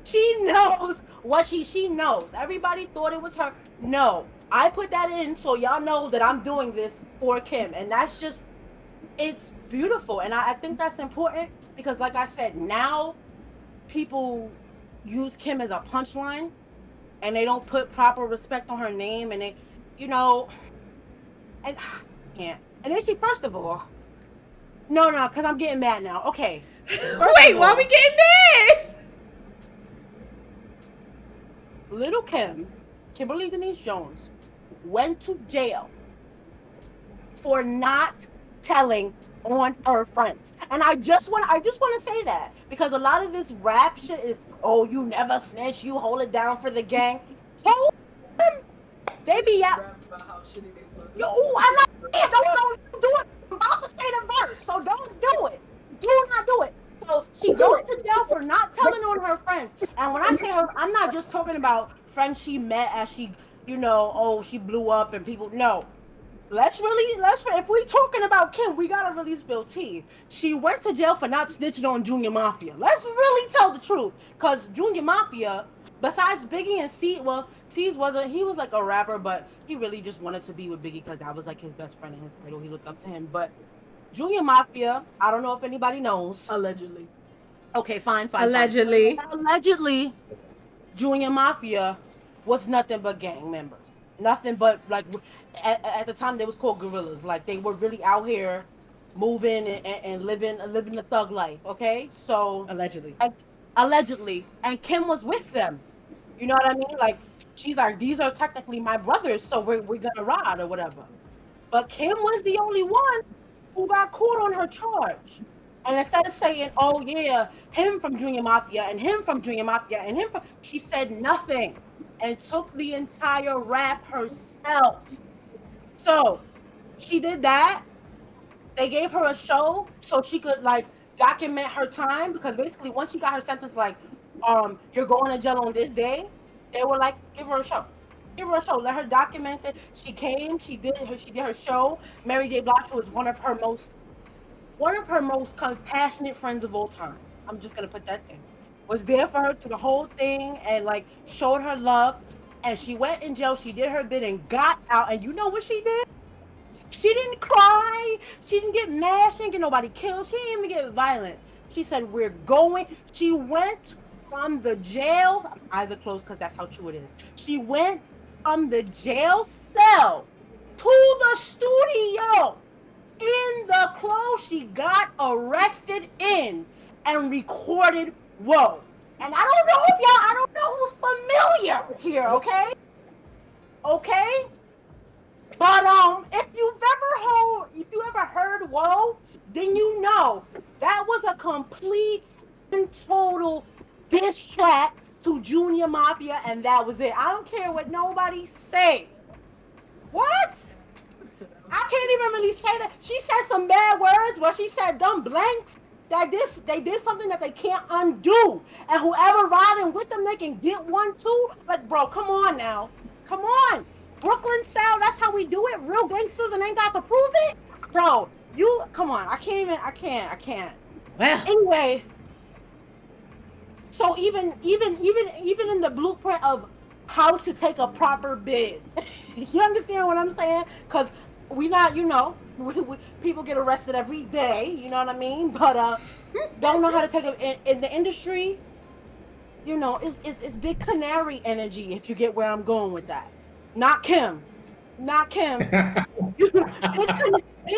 She knows what she knows. Everybody thought it was her. No, I put that in so y'all know that I'm doing this for Kim. And that's just, it's beautiful. And I think that's important because, like I said, now people use Kim as a punchline and they don't put proper respect on her name. And they, and can't. And then she, first of all, no, because I'm getting mad now. Okay. Wait, why are we getting mad? Little Kimberly Denise Jones, went to jail for not telling on her friends. And I just want to say that because a lot of this rap shit is, oh, you never snitch, you hold it down for the gang. Tell them they be out. Yo, I'm not saying don't do it. I'm about to say the verse, so don't do it. Do not do it. So she goes to jail for not telling on her friends. And when I say her, I'm not just talking about friends she met as she, she blew up and people. No. If we talking about Kim, we gotta really spill tea. She went to jail for not snitching on Junior Mafia. Let's really tell the truth. Cause Junior Mafia, besides Biggie and C, well, C's he was like a rapper, but he really just wanted to be with Biggie because that was like his best friend and his idol. He looked up to him. But Junior Mafia, I don't know if anybody knows. Allegedly. Okay, fine. Allegedly, Junior Mafia was nothing but gang members. Nothing but, like, at the time they was called guerrillas. Like, they were really out here moving and living the thug life, okay? So allegedly, and Kim was with them. You know what I mean? Like, she's like, these are technically my brothers, so we're gonna ride or whatever. But Kim was the only one who got caught on her charge. And instead of saying, oh yeah, him from Junior Mafia and him from Junior Mafia and him from, she said nothing and took the entire rap herself. So she did that. They gave her a show so she could like document her time, because basically once she got her sentence, like, you're going to jail on this day, they were like, give her a show. Give her a show. Let her document it. She came. She did her show. Mary J. Blige was one of her most compassionate friends of all time. I'm just gonna put that there. Was there for her through the whole thing and like showed her love. and she went in jail. She did her bid and got out. And you know what she did? She didn't cry. She didn't get mad. She didn't get nobody killed. She didn't even get violent. She said, "We're going." She went from the jail. My eyes are closed because that's how true it is. She went from the jail cell to the studio in the clothes she got arrested in and recorded. Whoa. And I don't know who's familiar here, okay? Okay? But if you ever heard "Whoa," then you know that was a complete and total diss track to Junior Mafia, and that was it. I don't care what nobody say. What? I can't even really say that. She said some bad words where she said dumb blanks. They did something that they can't undo. And whoever riding with them, they can get one too. Like, bro, come on now. Come on. Brooklyn style, that's how we do it. Real gangsters and ain't got to prove it. Bro, you come on. I can't. Well, Anyway, so even in the blueprint of how to take a proper bid, you understand what I'm saying? Because we not, people get arrested every day, you know what I mean? But don't know how to take it in the industry. It's big canary energy, if you get where I'm going with that. Not Kim. Big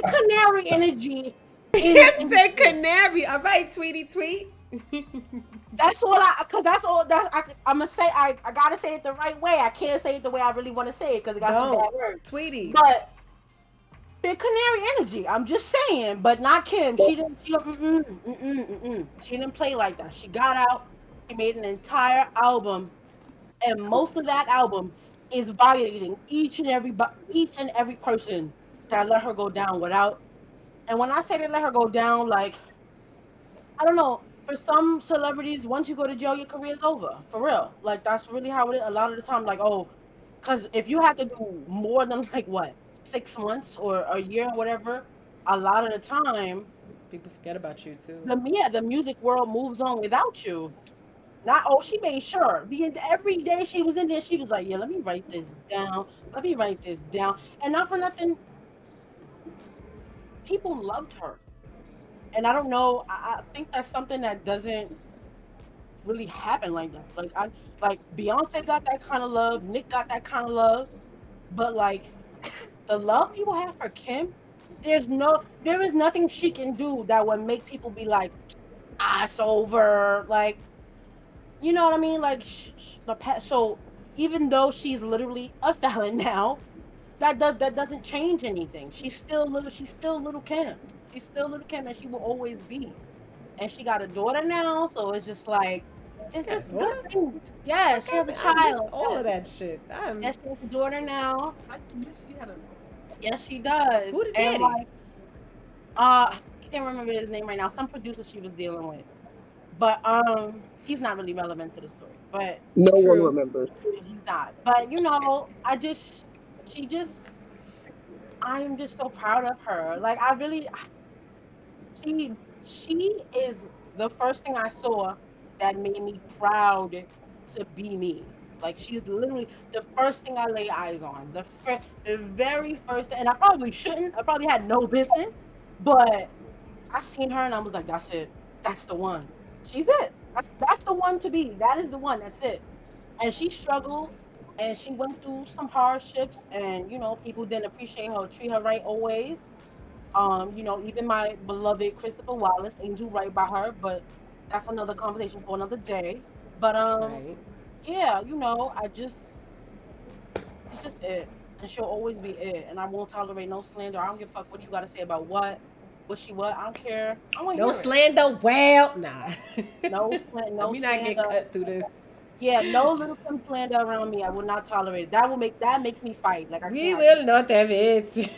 canary energy. Kim said canary. All right, Tweety tweet. That's all I'm gonna say. I gotta say it the right way. I can't say it the way I really want to say it because it got some bad words. Tweety. But big canary energy. I'm just saying, but not Kim. She didn't play like that. She got out. She made an entire album, and most of that album is violating each and every person that let her go down without. And when I say they let her go down, like, I don't know. For some celebrities, once you go to jail, your career's over. For real. Like, that's really how it is. A lot of the time, like, because if you have to do more than, like, what, 6 months or a year or whatever, a lot of the time, people forget about you, too. The music world moves on without you. She made sure. Every day she was in there, she was like, yeah, let me write this down. And not for nothing, people loved her. And I don't know, I think that's something that doesn't really happen like that. Like Beyonce got that kind of love, Nick got that kind of love, but like the love people have for Kim, there is nothing she can do that would make people be like, it's over. Like, you know what I mean? Like, so even though she's literally a felon now, that doesn't change anything. She's still little Kim. She's still little Kim, and she will always be. And she got a daughter now, so it's just like, it's just good things. Yeah, she has a child. All of that shit. Yes, she has a daughter now. She had a... Yes, she does. Who the daddy? Like, I can't remember his name right now. Some producer she was dealing with, but he's not really relevant to the story. But no one remembers. He's not. But I'm just so proud of her. Like, she is the first thing I saw that made me proud to be me. Like, she's literally the first thing I lay eyes on. The very first, and I probably shouldn't. I probably had no business, but I seen her and I was like, that's it. That's the one. She's it. That's the one to be. That is the one. That's it. And she struggled, and she went through some hardships, and people didn't appreciate her, treat her right always. Even my beloved Christopher Wallace ain't do right by her, but that's another conversation for another day. But yeah, it's just it, and she'll always be it, and I won't tolerate no slander. I don't give a fuck what you got to say about what I don't care. I want no slander. Well, nah. No slander. No, we not get cut through this. Yeah, no little Kim slander around me. I will not tolerate it. That makes me fight. Like, we will not have it.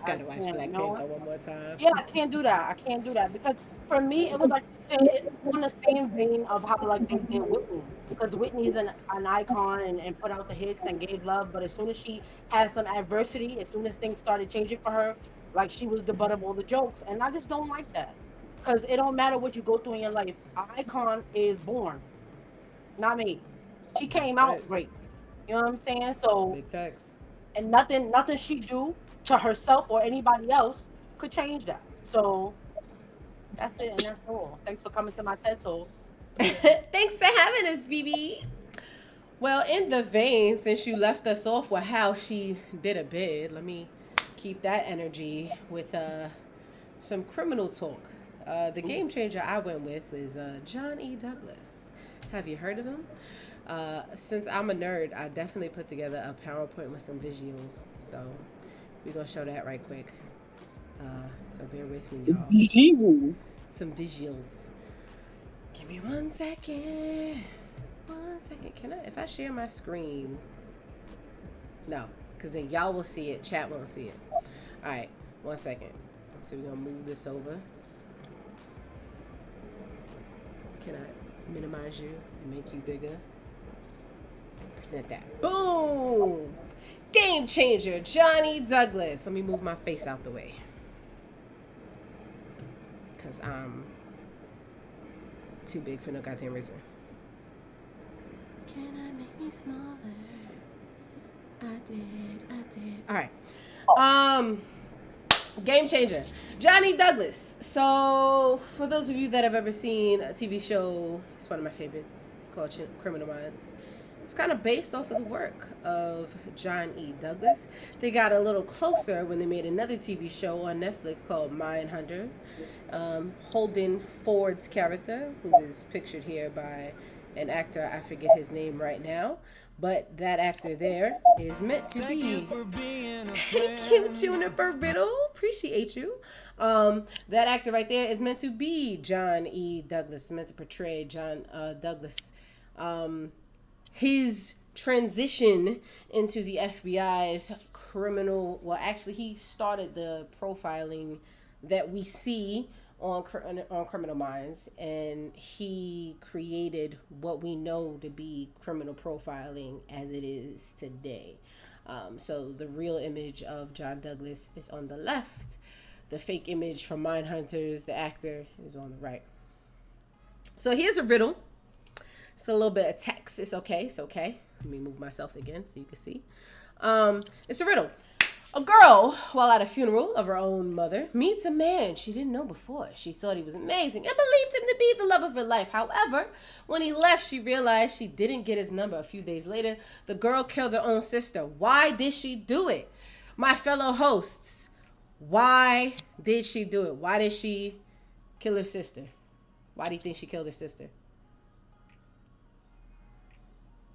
Gotta watch Black Panther one more time. Yeah, I can't do that because for me it was like it's on the same vein of how like they did Whitney, because Whitney's an icon and put out the hits and gave love, but as soon as she had some adversity, as soon as things started changing for her, like, she was the butt of all the jokes, and I just don't like that, because it don't matter what you go through in your life. An icon is born, not me. She came out great. You know what I'm saying? So, Big facts. and nothing she do to herself or anybody else could change that. So that's it, and that's all. Thanks for coming to my TED Talk. Thanks for having us, BB. Well, in the vein, since you left us off with how she did a bid, let me keep that energy with some criminal talk. The game changer I went with was John E. Douglas. Have you heard of him? Since I'm a nerd, I definitely put together a PowerPoint with some visuals. So we're going to show that right quick. So bear with me, y'all. Visuals. Some visuals. Give me 1 second. 1 second. Can I, if I share my screen? No, because then y'all will see it. Chat won't see it. All right, 1 second. So we're going to move this over. Can I minimize you and make you bigger? Present that. Boom! Game changer, Johnny Douglas. Let me move my face out the way. Because I'm too big for no goddamn reason. Can I make me smaller? I did. All right. Game changer, Johnny Douglas. So, for those of you that have ever seen a TV show, it's one of my favorites. It's called Criminal Minds. It's kind of based off of the work of John E. Douglas. They got a little closer when they made another TV show on Netflix called Mindhunters. Holden Ford's character, who is pictured here by an actor, I forget his name right now, but that actor there is meant to be. Thank you, Juniper Riddle. Appreciate you. That actor right there is meant to be John E. Douglas, meant to portray John Douglas. His transition into the FBI's criminal, well, actually, he started the profiling that we see on Criminal Minds, and he created what we know to be criminal profiling as it is today. So the real image of John Douglas is on the left. The fake image from Mindhunters, the actor, is on the right. So here's a riddle. It's a little bit of text. It's okay. It's okay. Let me move myself again so you can see. It's a riddle. A girl, while at a funeral of her own mother, meets a man she didn't know before. She thought he was amazing and believed him to be the love of her life. However, when he left, she realized she didn't get his number. A few days later, the girl killed her own sister. Why did she do it? My fellow hosts, why did she do it? Why did she kill her sister? Why do you think she killed her sister?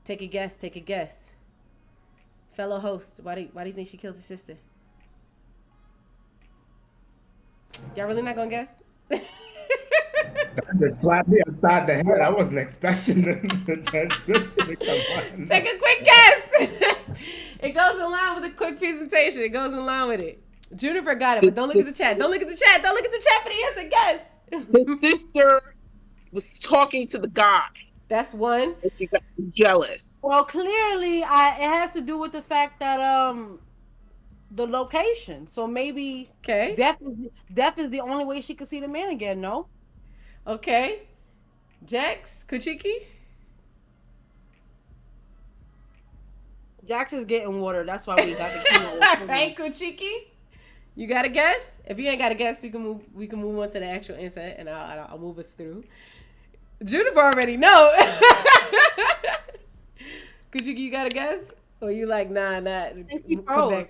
Take a guess. Take a guess. Fellow host, why do you think she killed her sister? Y'all really not gonna guess? That just slapped me upside the head. I wasn't expecting that sister to come on. Take a quick guess. It goes in line with a quick presentation. It goes in line with it. Juniper got it, but don't look at the chat. Don't look at the chat. Don't look at the chat for the answer. Guess. The sister was talking to the guy. That's one. And she got jealous. Well, clearly, it has to do with the fact that the location. So maybe Okay. death is the only way she could see the man again. No. Okay. Jax, Kuchiki. Jax is getting water. That's why we got the keynote. All right, Kuchiki. You got a guess? If you ain't got a guess, we can move on to the actual answer, and I'll move us through. Juniper already know. Kuchiki, you got a guess? Or you like, nah, come back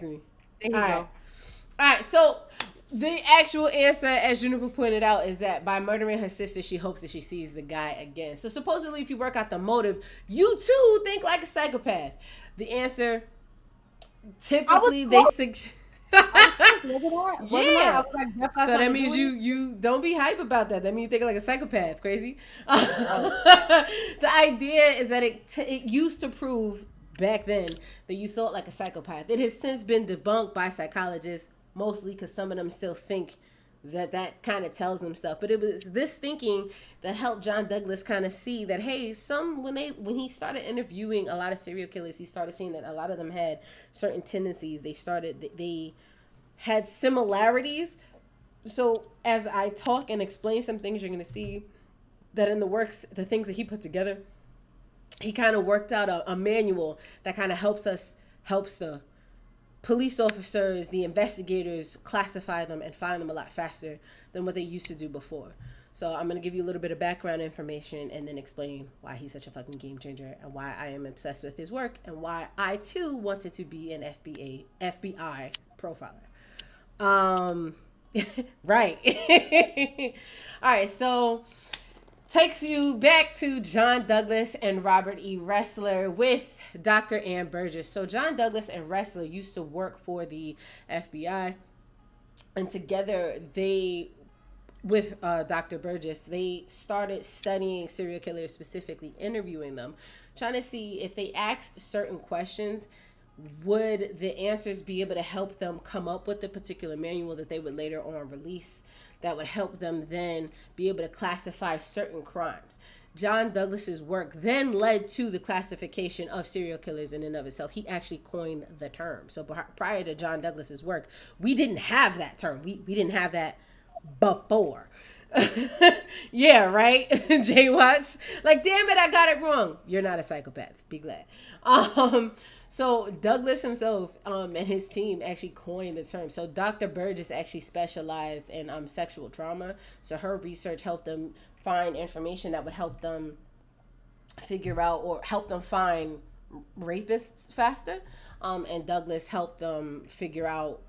to me. There you go. All right, so the actual answer, as Juniper pointed out, is that by murdering her sister, she hopes that she sees the guy again. So supposedly, if you work out the motive, you too think like a psychopath. The answer, typically, they suggest... Yeah. So that means you don't be hype about that. That means you think like a psychopath. Crazy. The idea is that it used to prove back then that you thought like a psychopath. It has since been debunked by psychologists, mostly because some of them still think that kind of tells them stuff. But it was this thinking that helped John Douglas kind of see that, hey, when he started interviewing a lot of serial killers, he started seeing that a lot of them had certain tendencies. They had similarities. So as I talk and explain some things, you're going to see that in the works, the things that he put together, he kind of worked out a manual that kind of helps the police officers, the investigators, classify them and find them a lot faster than what they used to do before. So I'm going to give you a little bit of background information and then explain why he's such a fucking game changer and why I am obsessed with his work and why I too wanted to be an FBI profiler. Right. All right, so takes you back to John Douglas and Robert E. Ressler with Dr. Ann Burgess. So John Douglas and Ressler used to work for the FBI, and together with Dr. Burgess, they started studying serial killers, specifically interviewing them, trying to see if they asked certain questions, would the answers be able to help them come up with the particular manual that they would later on release that would help them then be able to classify certain crimes. John Douglas's work then led to the classification of serial killers in and of itself. He actually coined the term. So prior to John Douglas's work, we didn't have that term. We didn't have that before. Yeah, right? Jay Watts. Like, damn it, I got it wrong. You're not a psychopath. Be glad. So Douglas himself and his team actually coined the term. So Dr. Burgess actually specialized in sexual trauma. So her research helped them find information that would help them figure out or help them find rapists faster. And Douglas helped them figure out,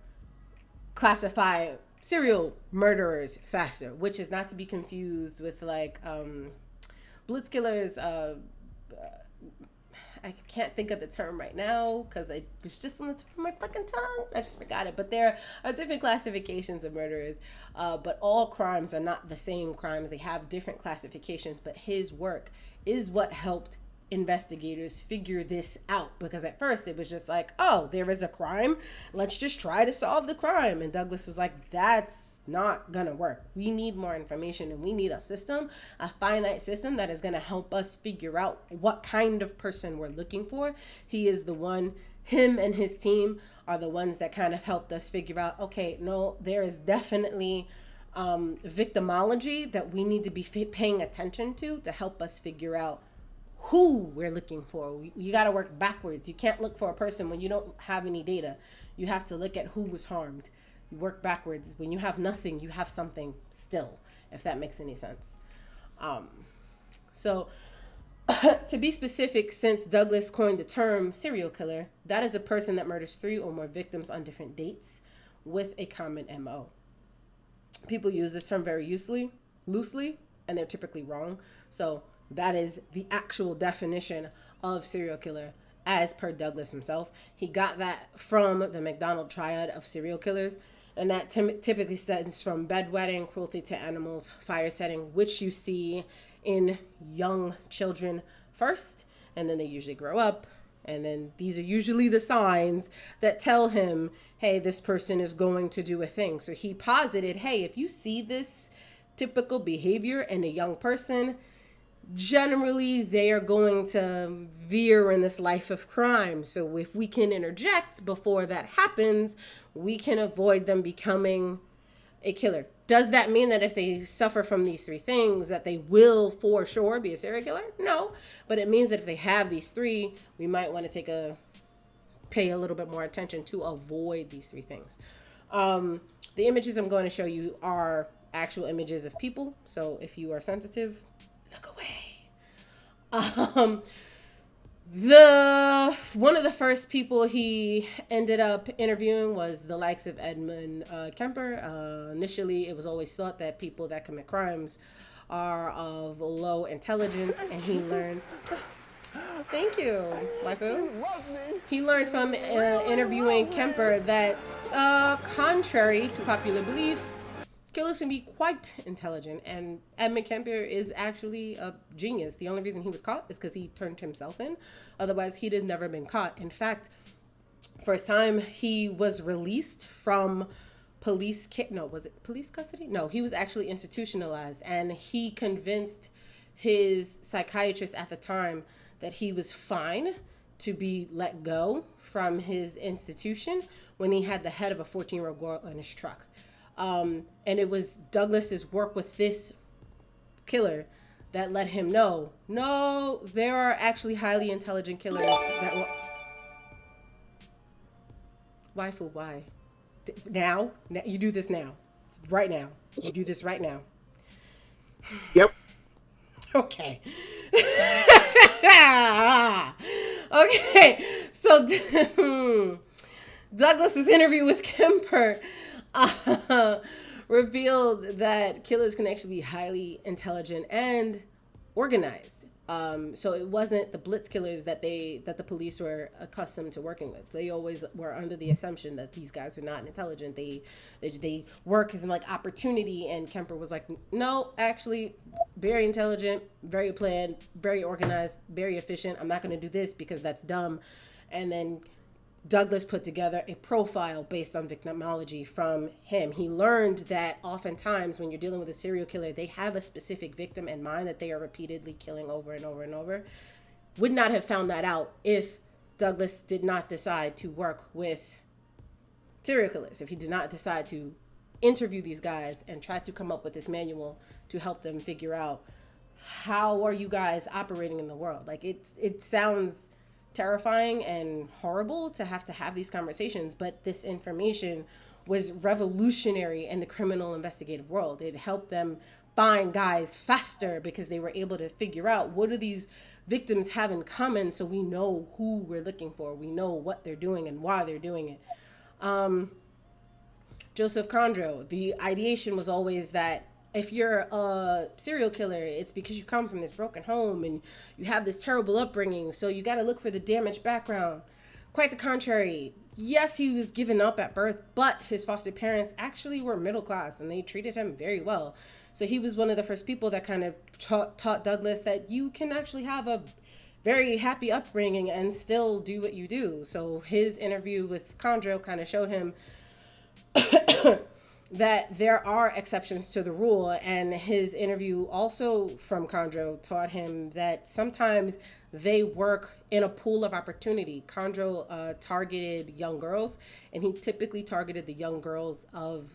classify serial murderers faster, which is not to be confused with like blitz killers. I can't think of the term right now because it was just on the tip of my fucking tongue. I just forgot it. But there are different classifications of murderers. But all crimes are not the same crimes. They have different classifications. But his work is what helped investigators figure this out. Because at first it was just like, oh, there is a crime. Let's just try to solve the crime. And Douglas was like, that's not gonna work. We need more information, and we need a system, a finite system that is gonna help us figure out what kind of person we're looking for. He is the one, him and his team are the ones that kind of helped us figure out, okay, no, there is definitely victimology that we need to be paying attention to help us figure out who we're looking for. You got to work backwards. You can't look for a person when you don't have any data. You have to look at who was harmed. You work backwards. When you have nothing, you have something still, if that makes any sense. So to be specific, since Douglas coined the term serial killer, that is a person that murders 3 or more victims on different dates with a common MO. People use this term very loosely, and they're typically wrong. So that is the actual definition of serial killer as per Douglas himself. He got that from the McDonald triad of serial killers, and that typically stems from bedwetting, cruelty to animals, fire setting, which you see in young children first, and then they usually grow up, and then these are usually the signs that tell him, hey, this person is going to do a thing. So he posited, hey, if you see this typical behavior in a young person, generally they are going to veer in this life of crime. So if we can interject before that happens, we can avoid them becoming a killer. Does that mean that if they suffer from these 3 things that they will for sure be a serial killer? No, but it means that if they have these 3, we might want to pay a little bit more attention to avoid these 3 things. The images I'm going to show you are actual images of people. So if you are sensitive, look away. One of the first people he ended up interviewing was the likes of Edmund Kemper. Initially, it was always thought that people that commit crimes are of low intelligence, and he learned. Thank you, waifu. He learned from interviewing Kemper that, contrary to popular belief, killers can be quite intelligent, and Edmund Kemper is actually a genius. The only reason he was caught is because he turned himself in. Otherwise, he'd have never been caught. In fact, first time he was released from police custody? No, he was actually institutionalized, and he convinced his psychiatrist at the time that he was fine to be let go from his institution when he had the head of a 14-year-old girl in his truck. And it was Douglas's work with this killer that let him know, no, there are actually highly intelligent killers that will... Waifu, why? Now? You do this now. Right now. You do this right now. Yep. Okay. Okay. So Douglas's interview with Kemper revealed that killers can actually be highly intelligent and organized. So it wasn't the blitz killers that the police were accustomed to working with. They always were under the assumption that these guys are not intelligent. They work in like opportunity, and Kemper was like, no, actually, very intelligent, very planned, very organized, very efficient. I'm not going to do this because that's dumb. And then Douglas put together a profile based on victimology from him. He learned that oftentimes when you're dealing with a serial killer, they have a specific victim in mind that they are repeatedly killing over and over and over. Would not have found that out if Douglas did not decide to work with serial killers, if he did not decide to interview these guys and try to come up with this manual to help them figure out, how are you guys operating in the world? Like, it sounds terrifying and horrible to have these conversations, but this information was revolutionary in the criminal investigative world. It helped them find guys faster because they were able to figure out, what do these victims have in common, so we know who we're looking for, we know what they're doing and why they're doing it. Joseph Kondro, the ideation was always that if you're a serial killer, it's because you come from this broken home and you have this terrible upbringing, so you got to look for the damaged background. Quite the contrary. Yes, he was given up at birth, but his foster parents actually were middle class and they treated him very well. So he was one of the first people that kind of taught Douglas that you can actually have a very happy upbringing and still do what you do. So his interview with Kondro kind of showed him that there are exceptions to the rule, and his interview also from Kondro taught him that sometimes they work in a pool of opportunity. Kondro targeted young girls, and he typically targeted the young girls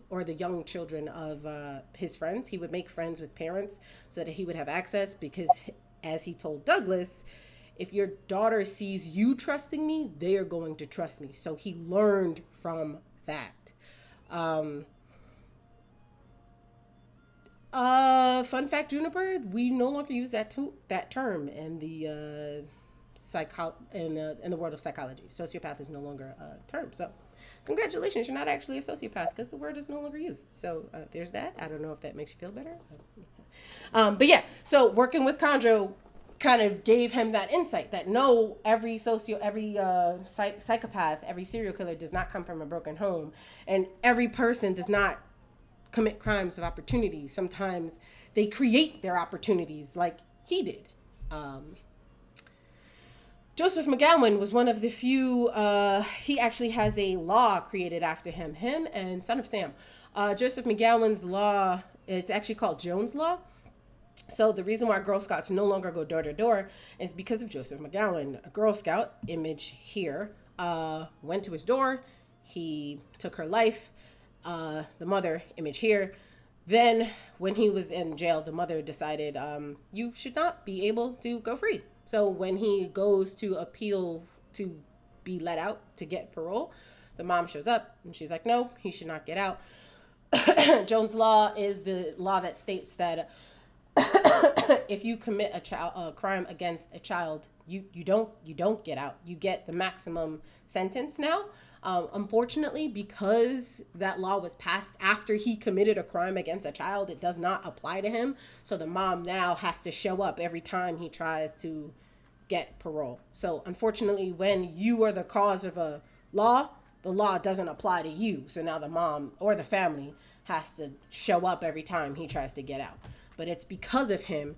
or the young children of his friends. He would make friends with parents so that he would have access, because as he told Douglas, if your daughter sees you trusting me, they are going to trust me. So he learned from that. Fun fact, Juniper, we no longer use that term in the in the world of psychology. Sociopath is no longer a term. So congratulations, you're not actually a sociopath because the word is no longer used. So there's that. I don't know if that makes you feel better. But yeah, so working with Kondro kind of gave him that insight that no, every psychopath, every serial killer does not come from a broken home, and every person does not commit crimes of opportunity. Sometimes they create their opportunities like he did. Joseph McGowan was one of the few, he actually has a law created after him and Son of Sam. Joseph McGowan's law, it's actually called Jones Law. So the reason why Girl Scouts no longer go door to door is because of Joseph McGowan. A Girl Scout, image here, went to his door. He took her life. The mother, image here. Then when he was in jail, the mother decided, you should not be able to go free. So when he goes to appeal to be let out to get parole, the mom shows up and she's like, no, he should not get out. Jones Law is the law that states that if you commit a crime against a child, you don't get out. You get the maximum sentence now. Unfortunately, because that law was passed after he committed a crime against a child, it does not apply to him. So the mom now has to show up every time he tries to get parole. So unfortunately, when you are the cause of a law, the law doesn't apply to you. So now the mom or the family has to show up every time he tries to get out. But it's because of him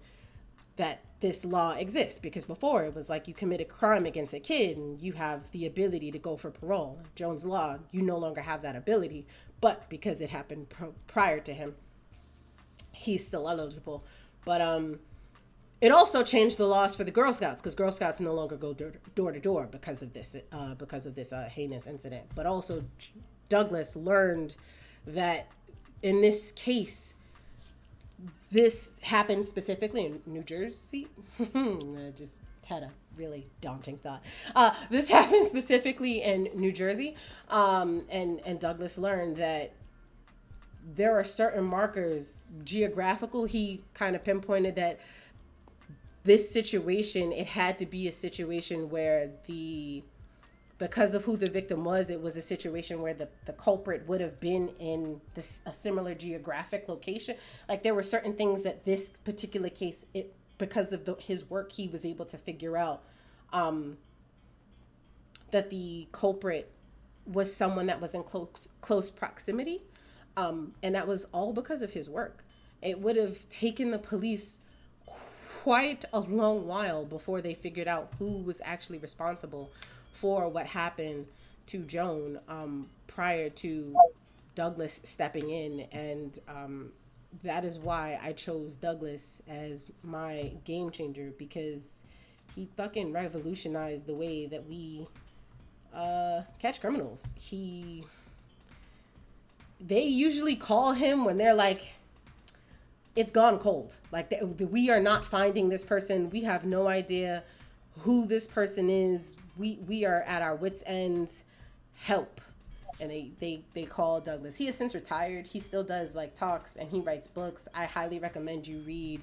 that this law exists, because before it was like you commit a crime against a kid and you have the ability to go for parole. Jones Law, you no longer have that ability, but because it happened prior to him, he's still eligible. But it also changed the laws for the Girl Scouts, because Girl Scouts no longer go door to door because of this heinous incident. But also Douglas learned that in this case, this happened specifically in New Jersey. I just had a really daunting thought. This happened specifically in New Jersey, and Douglas learned that there are certain markers, geographical. He kind of pinpointed that this situation, it had to be a situation where because of who the victim was, it was a situation where the culprit would have been in a similar geographic location. Like there were certain things that this particular case, because of his work, he was able to figure out that the culprit was someone that was in close proximity. And that was all because of his work. It would have taken the police quite a long while before they figured out who was actually responsible for what happened to Joan prior to Douglas stepping in. And that is why I chose Douglas as my game changer, because he fucking revolutionized the way that we catch criminals. They usually call him when they're like, it's gone cold. Like, we are not finding this person. We have no idea who this person is. We are at our wits' ends. Help. And they call Douglas. He has since retired. He still does like talks and he writes books. I highly recommend you read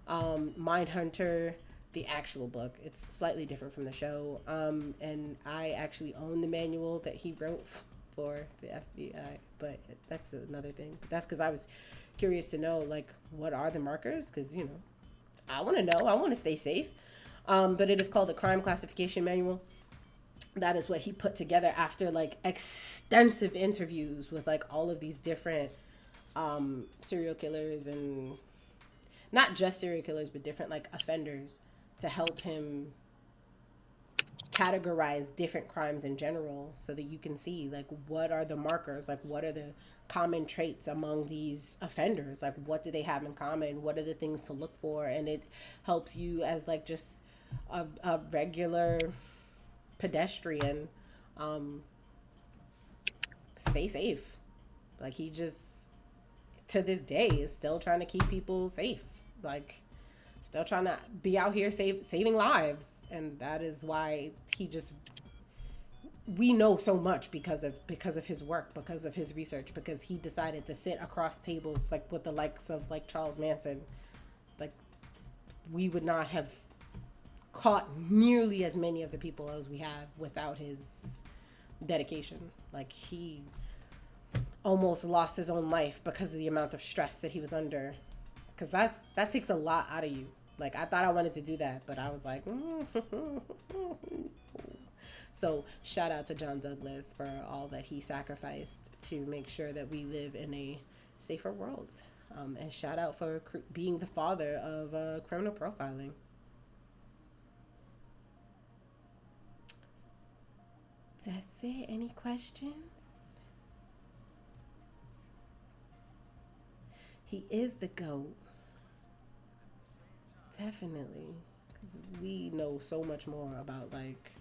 Mindhunter, the actual book. It's slightly different from the show. And I actually own the manual that he wrote for the FBI, but that's another thing. But that's because I was curious to know, like, what are the markers? Because, you know, I want to know. I want to stay safe. But it is called the Crime Classification Manual. That is what he put together after, like, extensive interviews with, like, all of these different serial killers, and not just serial killers, but different, like, offenders, to help him categorize different crimes in general, so that you can see, like, what are the markers, like, what are the common traits among these offenders, like, what do they have in common, what are the things to look for. And it helps you as, like, just a regular pedestrian stay safe. Like, he just, to this day, is still trying to keep people safe, like, still trying to be out here saving lives. And that is why we know so much because of his work, because of his research, because he decided to sit across tables, like, with the likes of, like, Charles Manson. Like, we would not have caught nearly as many of the people as we have without his dedication. Like, he almost lost his own life because of the amount of stress that he was under, because that takes a lot out of you. Like, I thought I wanted to do that, but I was like, So shout out to John Douglas for all that he sacrificed to make sure that we live in a safer world. And shout out for being the father of criminal profiling. That's it. Any questions? He is the GOAT. Definitely. Because we know so much more about, like,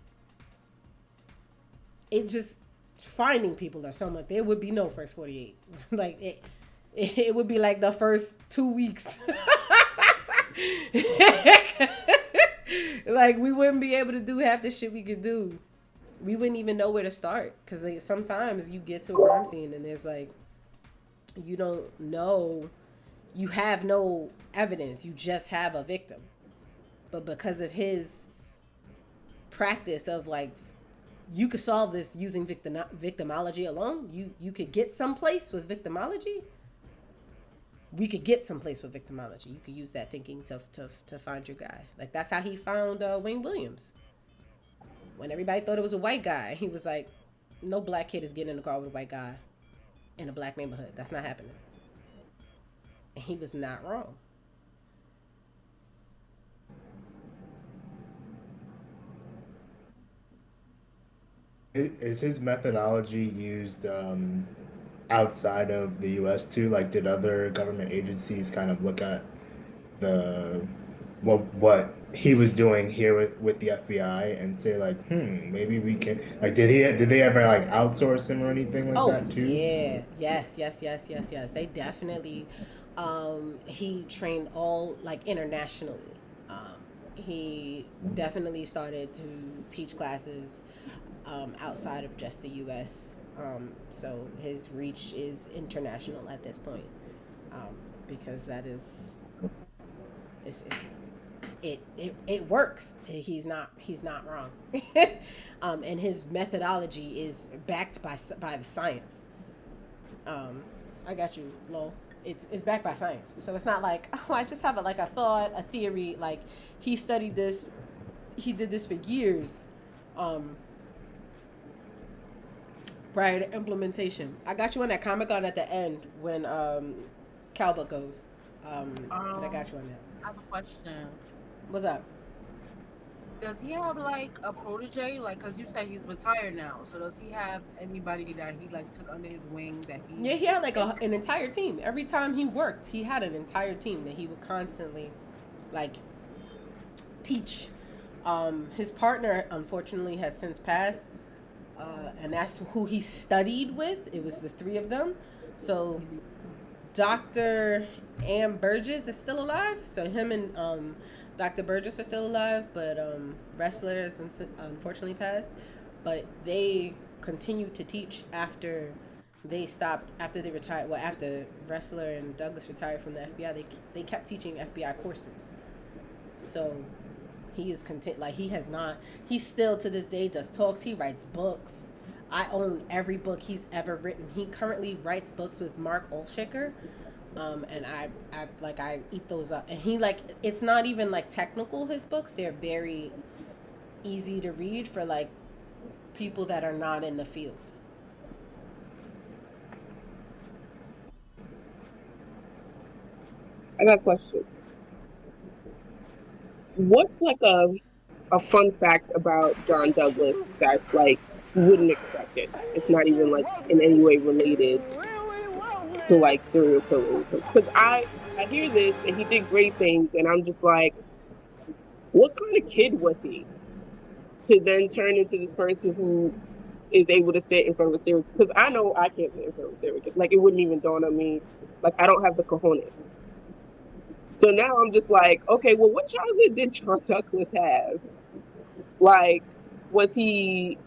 it just, finding people are so much. There would be no first 48. Like, it would be like the first 2 weeks. Like, we wouldn't be able to do half the shit we could do. We wouldn't even know where to start. Because, like, sometimes you get to a crime scene and there's, like, you don't know, you have no evidence. You just have a victim. But because of his practice of, like, you could solve this using victimology alone. You could get someplace with victimology. We could get someplace with victimology. You could use that thinking to find your guy. Like, that's how he found Wayne Williams. When everybody thought it was a white guy, he was like, no black kid is getting in the car with a white guy in a black neighborhood. That's not happening. And he was not wrong. Is his methodology used outside of the U.S. too? Like, did other government agencies kind of look at what he was doing here with the FBI and say, like, maybe we can, like, did they ever, like, outsource him or anything like that too? Yeah, yes. They definitely He trained all like internationally. He definitely started to teach classes outside of just the U.S. So his reach is international at this point, because that is it works. He's not wrong, and his methodology is backed by the science. I got you, Lowell. It's backed by science, so it's not like, oh, I just have a thought, a theory. Like, he studied this, he did this for years, prior to implementation. I got you on that Comic-Con at the end when Calba goes, but I got you on that. I have a question. What's up? Does he have like a protege? Like, cause you said he's retired now. So does he have anybody that he like took under his wing that he? Yeah, he had like an entire team. Every time he worked, he had an entire team that he would constantly, like, teach. His partner, unfortunately, has since passed, and that's who he studied with. It was the three of them. So, Dr. Am Burgess is still alive. So him and Dr. Burgess are still alive, but Wrestler has unfortunately passed. But they continued to teach after they stopped, after they retired. Well, after Wrestler and Douglas retired from the FBI, they kept teaching FBI courses. So he is content. Like, he still to this day does talks. He writes books. I own every book he's ever written. He currently writes books with Mark Olshaker. And I eat those up, and he, like, it's not even like technical, his books, they're very easy to read for like people that are not in the field. I got a question. What's like a fun fact about John Douglas that's like you wouldn't expect it? It's not even like in any way related to like serial killers. Because I hear this and he did great things, and I'm just like, what kind of kid was he to then turn into this person who is able to sit in front of a serial? Because I know I can't sit in front of a serial killer. Like, it wouldn't even dawn on me. Like, I don't have the cojones. So now I'm just like, okay, well, what childhood did John Douglas have? Like, was he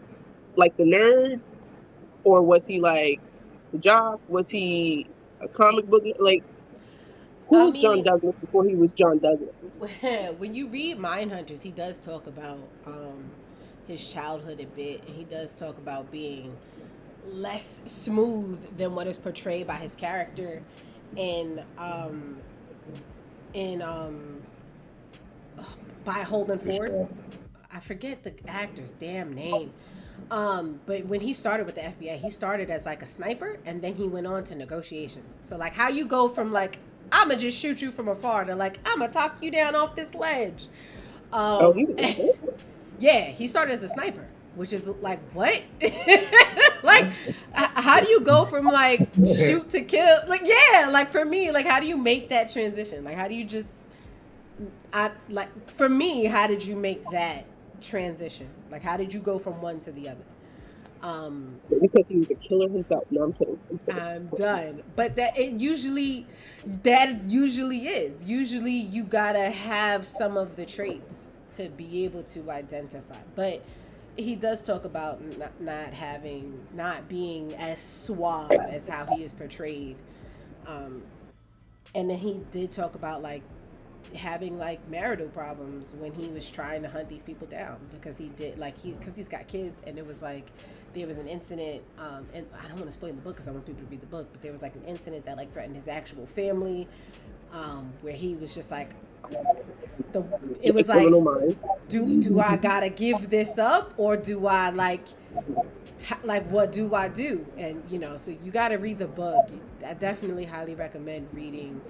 like the nerd, or was he like the jock? Was he a comic book? Like, who was John Douglas before he was John Douglas? When you read Mindhunters, he does talk about his childhood a bit, and he does talk about being less smooth than what is portrayed by his character by Holden Ford. I forget the actor's damn name. But when he started with the FBI, he started as like a sniper, and then he went on to negotiations. So like, how you go from like, I'ma just shoot you from afar to like, I'ma talk you down off this ledge. He was a sniper? Yeah, he started as a sniper, which is like, what? Like, how do you go from like shoot to kill? Like, yeah, like for me, like, how do you make that transition? Like, how do you just, for me, how did you make that transition? Like, how did you go from one to the other? Because he was a killer himself. No, I'm kidding. I'm done. But that usually is. Usually you gotta have some of the traits to be able to identify. But he does talk about not being as suave as how he is portrayed. And then he did talk about like having like marital problems when he was trying to hunt these people down, because he's got kids, and it was like there was an incident, and I don't want to spoil the book because I want people to read the book, but there was like an incident that like threatened his actual family, where he was just like, it was like, do I gotta give this up, or do I like what do I do? And so you gotta read the book. I definitely highly recommend reading.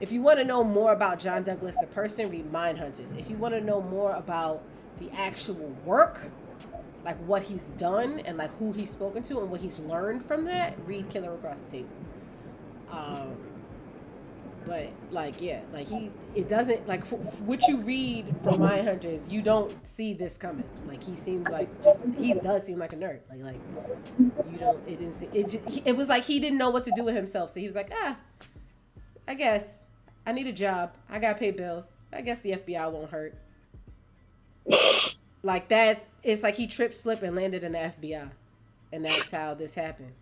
If you want to know more about John Douglas the person, read Mindhunters. If you want to know more about the actual work, like what he's done and like who he's spoken to and what he's learned from that, read Killer Across the Table. But like, yeah, like it doesn't, like what you read from Mindhunters, you don't see this coming. Like, he seems like he does seem like a nerd. Like you don't, it didn't see, it was like he didn't know what to do with himself. So he was like, I guess I need a job. I gotta pay bills. I guess the FBI won't hurt. Like that, it's like he tripped, slipped, and landed in the FBI, and that's how this happened.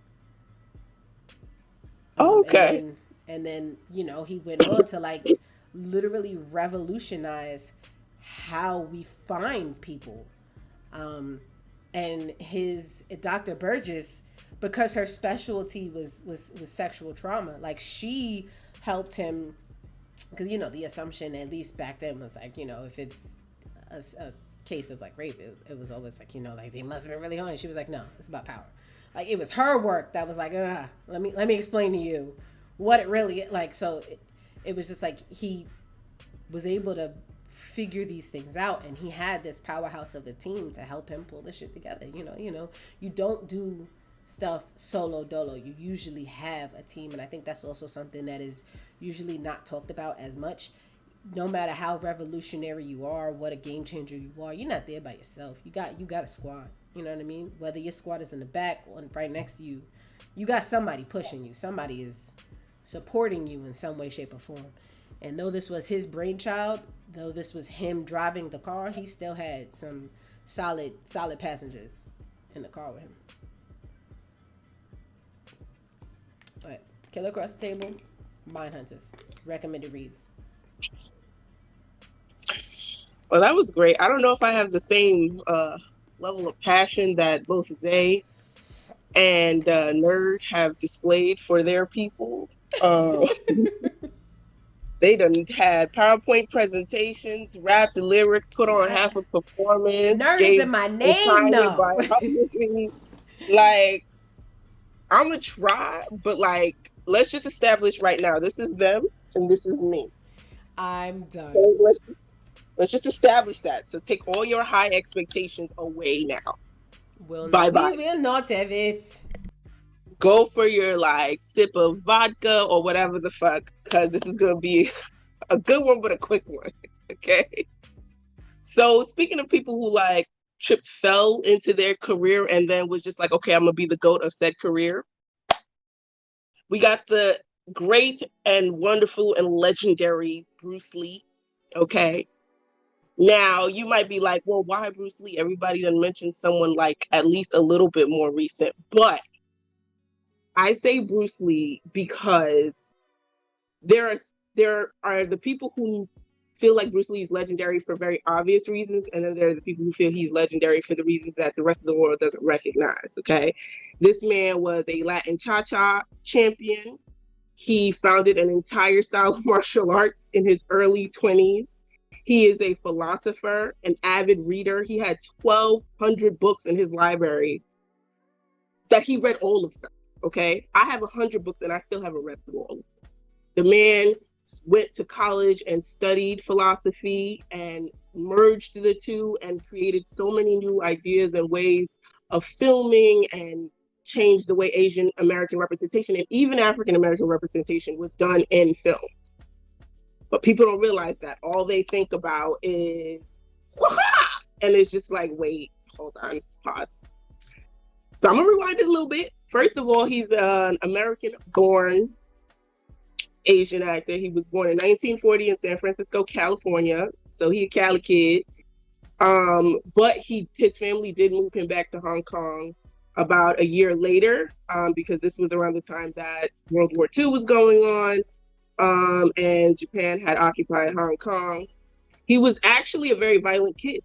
Um, and Okay. then and then he went on to like literally revolutionize how we find people. Um, and his Dr. Burgess, because her specialty was sexual trauma, like she helped him because the assumption at least back then was like if it's a case of like rape, it was always like like they must have been really horny. She was like, no, it's about power. Like it was her work that was like, let me explain to you what it really like. So it was just like he was able to figure these things out, and he had this powerhouse of a team to help him pull this shit together. You don't do stuff solo dolo. You usually have a team, and I think that's also something that is usually not talked about as much. No matter how revolutionary you are, what a game changer you are, you're not there by yourself. You got a squad. You know what I mean? Whether your squad is in the back or right next to you, you got somebody pushing you. Somebody is supporting you in some way, shape, or form. And though this was his brainchild, though this was him driving the car, he still had some solid passengers in the car with him. But Killer Across the Table, Mindhunters, recommended reads. Well, that was great. I don't know if I have the same level of passion that both Zay and Nerd have displayed for their people. They done had PowerPoint presentations, rapped lyrics, put on half a performance. Nerd is in my name, though. Like, I'm gonna try, but like, let's just establish right now, this is them and this is me. I'm done. So let's just establish that. So take all your high expectations away now. Bye. We will not have it. Go for your like sip of vodka or whatever the fuck, because this is gonna be a good one, but a quick one. Okay. So speaking of people who like fell into their career and then was just like, okay, I'm gonna be the GOAT of said career. We got the great and wonderful and legendary Bruce Lee. Okay. Now you might be like, well, why Bruce Lee? Everybody done mentioned someone like at least a little bit more recent, but I say Bruce Lee because there are the people who feel like Bruce Lee is legendary for very obvious reasons, and then there are the people who feel he's legendary for the reasons that the rest of the world doesn't recognize. Okay, this man was a Latin cha-cha champion. He founded an entire style of martial arts in his early 20s. He is a philosopher, an avid reader. He had 1,200 books in his library that he read all of them. Okay, I have 100 books and I still haven't read them all. The man went to college and studied philosophy and merged the two and created so many new ideas and ways of filming and changed the way Asian American representation and even African American representation was done in film. But people don't realize that. All they think about is, and it's just like, wait, hold on, pause. So I'm gonna rewind it a little bit. First of all, he's an American-born Asian actor. He was born in 1940 in San Francisco, California. So he a Cali kid. But his family did move him back to Hong Kong about a year later, because this was around the time that World War II was going on, and Japan had occupied Hong Kong. He was actually a very violent kid,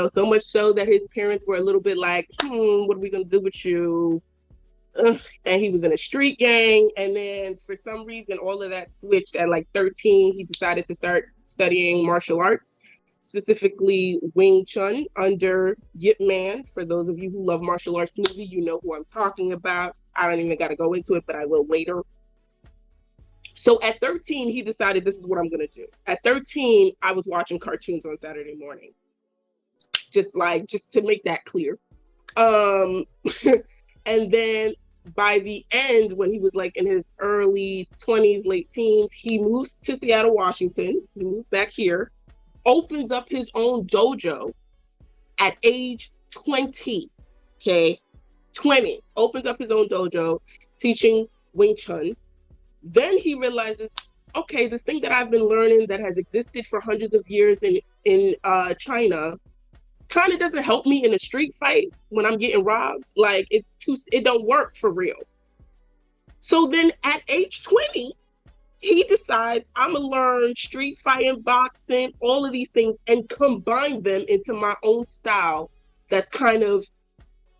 so much so that his parents were a little bit like, what are we gonna do with you? And he was in a street gang, and then for some reason all of that switched at like 13. He decided to start studying martial arts, specifically Wing Chun under Yip Man. For those of you who love martial arts movie, you know who I'm talking about. I don't even got to go into it, but I will later. So at 13, he decided, this is what I'm gonna do. At 13, I was watching cartoons on Saturday morning, just to make that clear. And then by the end, when he was like in his early 20s, late teens, he moves to Seattle, Washington. He moves back here, opens up his own dojo at age 20. Okay, 20, opens up his own dojo, teaching Wing Chun. Then he realizes okay, this thing that I've been learning that has existed for hundreds of years in China kind of doesn't help me in a street fight when I'm getting robbed. Like it don't work for real. So then at age 20, he decides I'm gonna learn street fighting, boxing, all of these things, and combine them into my own style that's kind of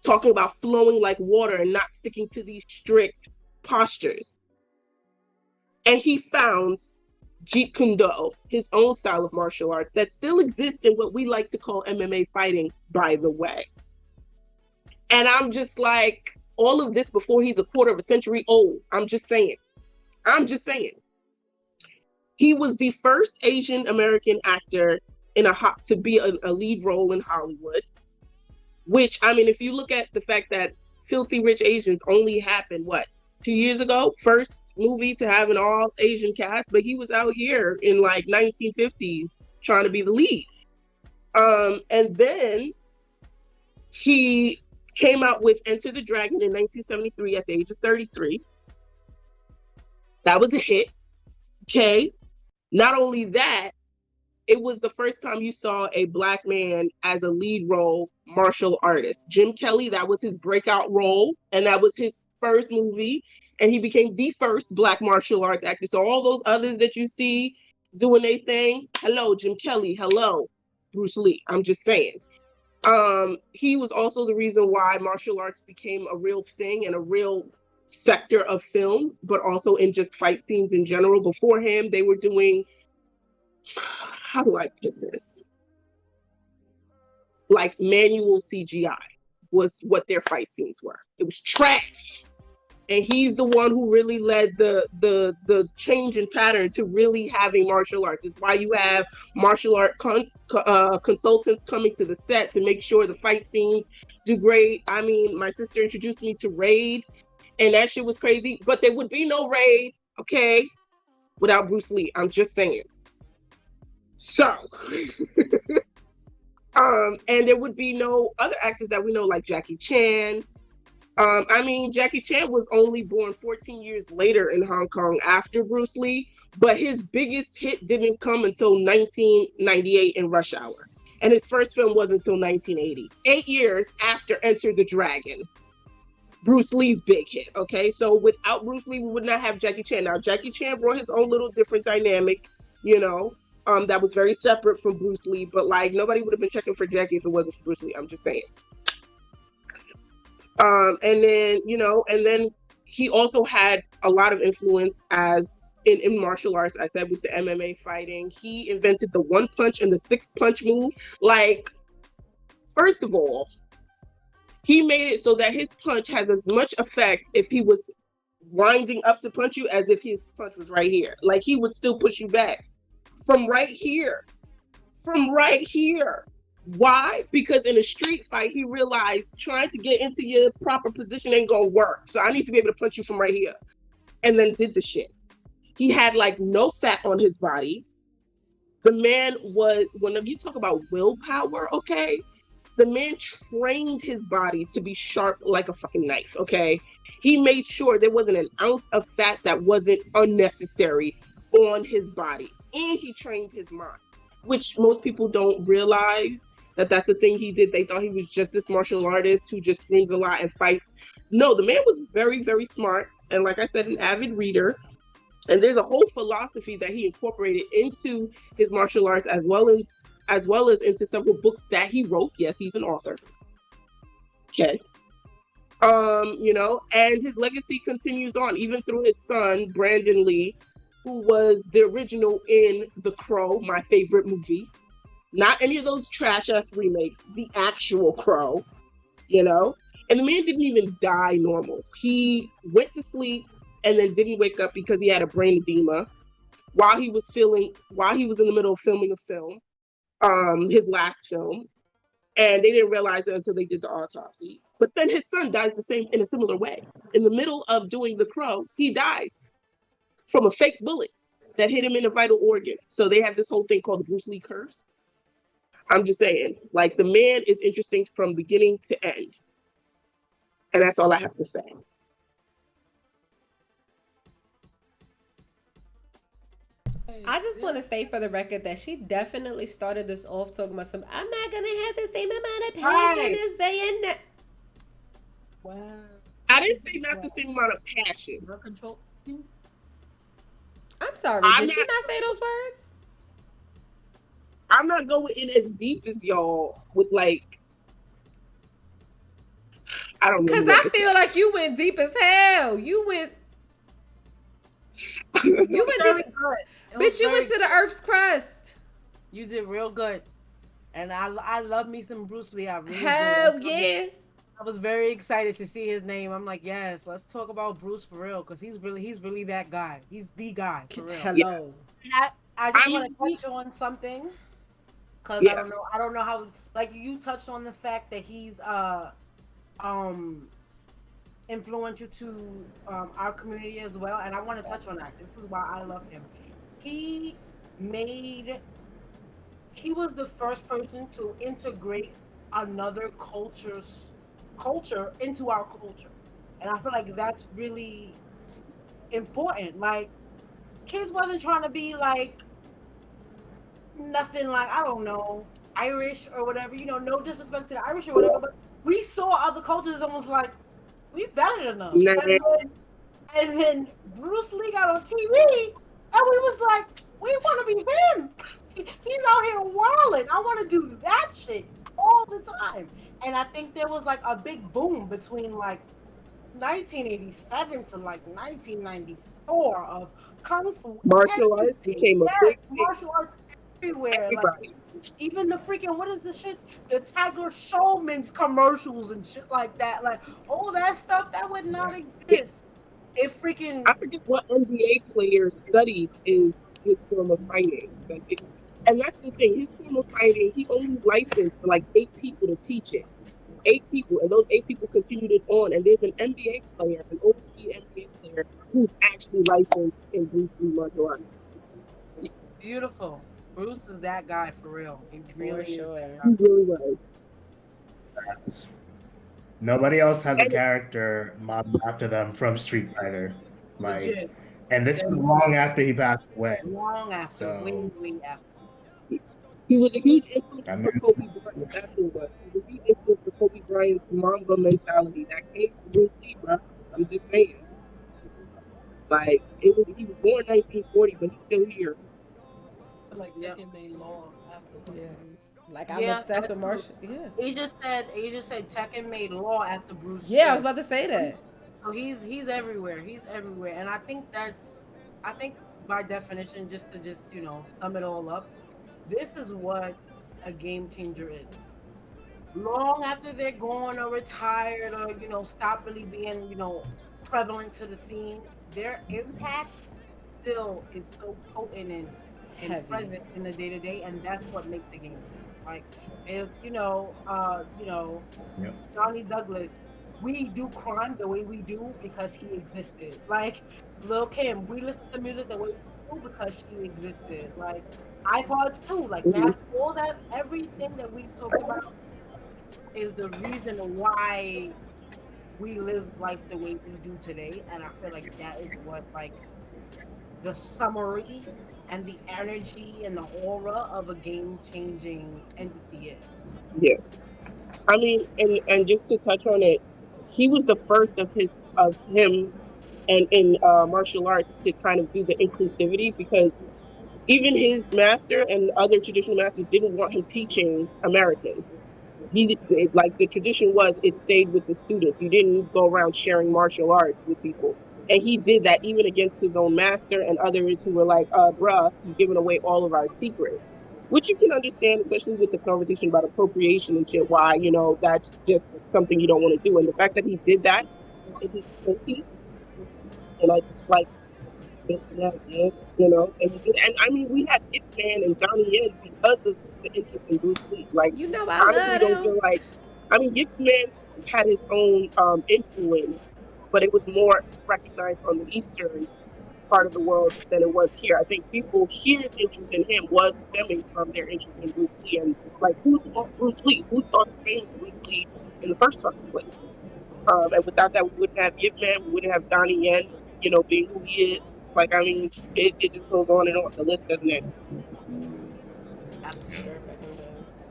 talking about flowing like water and not sticking to these strict postures. And he founds Jeet Kune Do, his own style of martial arts that still exists in what we like to call MMA fighting, by the way. And I'm just like, all of this before he's a quarter of a century old. I'm just saying. He was the first Asian American actor to be a lead role in Hollywood. Which, I mean, if you look at the fact that Filthy Rich Asians only happened, 2 years ago? First movie to have an all Asian cast, but he was out here in like 1950s trying to be the lead. And then he came out with Enter the Dragon in 1973 at the age of 33. That was a hit. Okay. Not only that, it was the first time you saw a Black man as a lead role martial artist. Jim Kelly, that was his breakout role, and that was his first movie, and he became the first Black martial arts actor. So all those others that you see doing their thing, hello, Jim Kelly, hello, Bruce Lee. I'm just saying. He was also the reason why martial arts became a real thing and a real sector of film, but also in just fight scenes in general. Before him, they were doing, how do I put this? Like manual CGI was what their fight scenes were. It was trash. And he's the one who really led the change in pattern to really having martial arts. It's why you have martial art consultants coming to the set to make sure the fight scenes do great. I mean, my sister introduced me to Raid, and that shit was crazy. But there would be no Raid, okay, without Bruce Lee. I'm just saying. So, and there would be no other actors that we know like Jackie Chan. I mean, Jackie Chan was only born 14 years later in Hong Kong after Bruce Lee, but his biggest hit didn't come until 1998 in Rush Hour. And his first film wasn't until 1980. 8 years after Enter the Dragon, Bruce Lee's big hit, okay? So without Bruce Lee, we would not have Jackie Chan. Now, Jackie Chan brought his own little different dynamic, you know, that was very separate from Bruce Lee, but like nobody would have been checking for Jackie if it wasn't for Bruce Lee. I'm just saying. And then, you know, and then he also had a lot of influence as in martial arts. I said with the MMA fighting, he invented the 1 punch and the 6 punch move. Like, first of all, he made it so that his punch has as much effect if he was winding up to punch you as if his punch was right here. Like, he would still push you back from right here. Why? Because in a street fight, he realized trying to get into your proper position ain't gonna work. So I need to be able to punch you from right here. And then did the shit. He had like no fat on his body. The man was, whenever you talk about willpower, okay, the man trained his body to be sharp like a fucking knife, okay? He made sure there wasn't an ounce of fat that wasn't unnecessary on his body. And he trained his mind, which most people don't realize that that's the thing he did. They thought he was just this martial artist who just screams a lot and fights. No, the man was very, very smart. And like I said, an avid reader. And there's a whole philosophy that he incorporated into his martial arts as well as into several books that he wrote. Yes, he's an author. Okay. You know, and his legacy continues on even through his son, Brandon Lee, who was the original in The Crow, my favorite movie. Not any of those trash-ass remakes, the actual Crow, you know? And the man didn't even die normal. He went to sleep and then didn't wake up because he had a brain edema while he was in the middle of filming a film, his last film. And they didn't realize it until they did the autopsy. But then his son dies in a similar way. In the middle of doing The Crow, he dies from a fake bullet that hit him in a vital organ. So they have this whole thing called the Bruce Lee curse. I'm just saying, like, the man is interesting from beginning to end. And that's all I have to say. I just want to say for the record that she definitely started this off talking about some. I'm not gonna have the same amount of passion as they in. Wow. I didn't say not the same amount of passion. Your control. I'm sorry. I'm Did she not- not say those words? I'm not going in as deep as y'all with like. I don't know. Because I feel like you went deep as hell. You went Very deep. good. Bitch, you went to the Earth's crust. You did real good. And I love me some Bruce Lee. I really Hell do. yeah. I was very excited to see his name. I'm like, yes, let's talk about Bruce for real, because he's really that guy. He's the guy for real. Hello. And I just want to touch on something, because I don't know how, like, you touched on the fact that he's influential to our community as well, and I want to touch on that. This is why I love him. He was the first person to integrate another culture into our culture, and I feel like that's really important. Like, kids wasn't trying to be like nothing, like, I don't know, Irish or whatever, no disrespect to the Irish or whatever, but we saw other cultures and was like, we better than them. And then Bruce Lee got on TV and we was like, we want to be him. He's out here wilding. I want to do that shit all the time. And I think there was like a big boom between like 1987 to like 1994 of Kung Fu. Martial arts became a big thing. Martial arts everywhere. Like, even the freaking, what is the shits? The Tiger Showman's commercials and shit like that. Like, all that stuff that would not exist. It freaking. I forget what NBA player studied his form of fighting. And that's the thing. His form of fighting, he only licensed like 8 people to teach it. 8 people, and those 8 people continued it on. And there's an NBA player, an OT NBA player, who's actually licensed in Bruce Lee martial arts. Beautiful. Bruce is that guy for real. He really For sure. is. He really was. Nobody else has a character modeled after them from Street Fighter. Like, Legit. and this was long after he passed away. Long after. So- Way after. He was a huge influence for Kobe Bryant. That's who it was. He was a huge influence for Kobe Bryant's Mamba mentality. That came from Bruce Lee, bro. I'm just saying. Like, he was born 1940, but he's still here. Like Tekken made law after. Yeah. Like, I'm obsessed with martial. Yeah. He just said Tekken made law after Bruce. Yeah, I Lee. was about to say that. So he's everywhere. He's everywhere, and I think by definition, just to sum it all up, this is what a game changer is. Long after they're gone or retired or stop really being prevalent to the scene, their impact still is so potent and Heavy. present in the day to day, and that's what makes the game. Like, is Yep. Johnny Douglas. We do crime the way we do because he existed. Like Lil Kim, we listen to music the way we do because she existed. Like iPods too. Like that, all that, everything that we talked about is the reason why we live life the way we do today. And I feel like that is what like the summary and the energy and the aura of a game-changing entity is. Yeah. I mean, and just to touch on it, he was the first of him and in martial arts to kind of do the inclusivity, because even his master and other traditional masters didn't want him teaching Americans. Like the tradition was, it stayed with the students. You didn't go around sharing martial arts with people. And he did that even against his own master and others who were like, bruh, you're giving away all of our secrets. Which you can understand, especially with the conversation about appropriation and shit, why, that's just something you don't want to do. And the fact that he did that in his 20s, and I just like, it's that, man, and he did. And I mean, we had Ip Man and Donnie Yen because of the interest in Bruce Lee. Like, I honestly, love don't him. feel like, I mean, Ip Man had his own influence, but it was more recognized on the Eastern part of the world than it was here. I think people here's interest in him was stemming from their interest in Bruce Lee, and like, who taught Bruce Lee? Who taught the famous Bruce Lee in the first fucking place? And without that, we wouldn't have Yip Man, we wouldn't have Donnie Yen, being who he is. Like, I mean, it just goes on and on. The list doesn't end. Sure fucking does.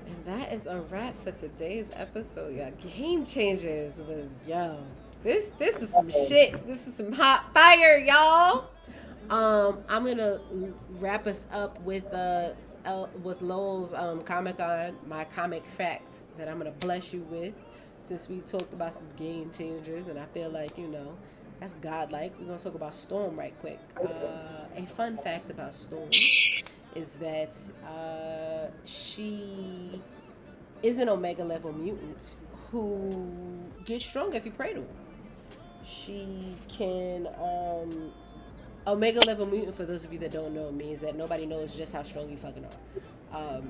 And that is a wrap for today's episode, y'all. Game Changers was This is some shit. This is some hot fire, y'all. I'm gonna wrap us up with Lowell's Comic-Con, my comic fact that I'm gonna bless you with, since we talked about some game changers, and I feel like that's godlike. We're gonna talk about Storm right quick. A fun fact about Storm is that she is an Omega level mutant who gets stronger if you pray to her. She can Omega level mutant, for those of you that don't know, means that nobody knows just how strong you fucking are.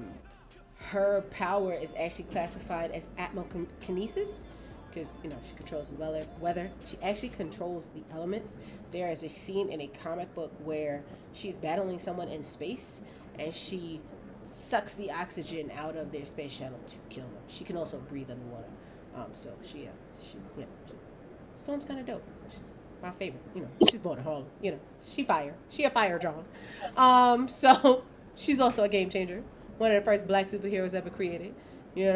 Her power is actually classified as atmokinesis, because she controls the weather. She actually controls the elements. There is a scene in a comic book where she's battling someone in space, and she sucks the oxygen out of their space shuttle to kill them. She can also breathe underwater. So she Storm's kind of dope. She's my favorite. She's born in Harlem. She fire. She a fire John. So she's also a game changer. One of the first black superheroes ever created. It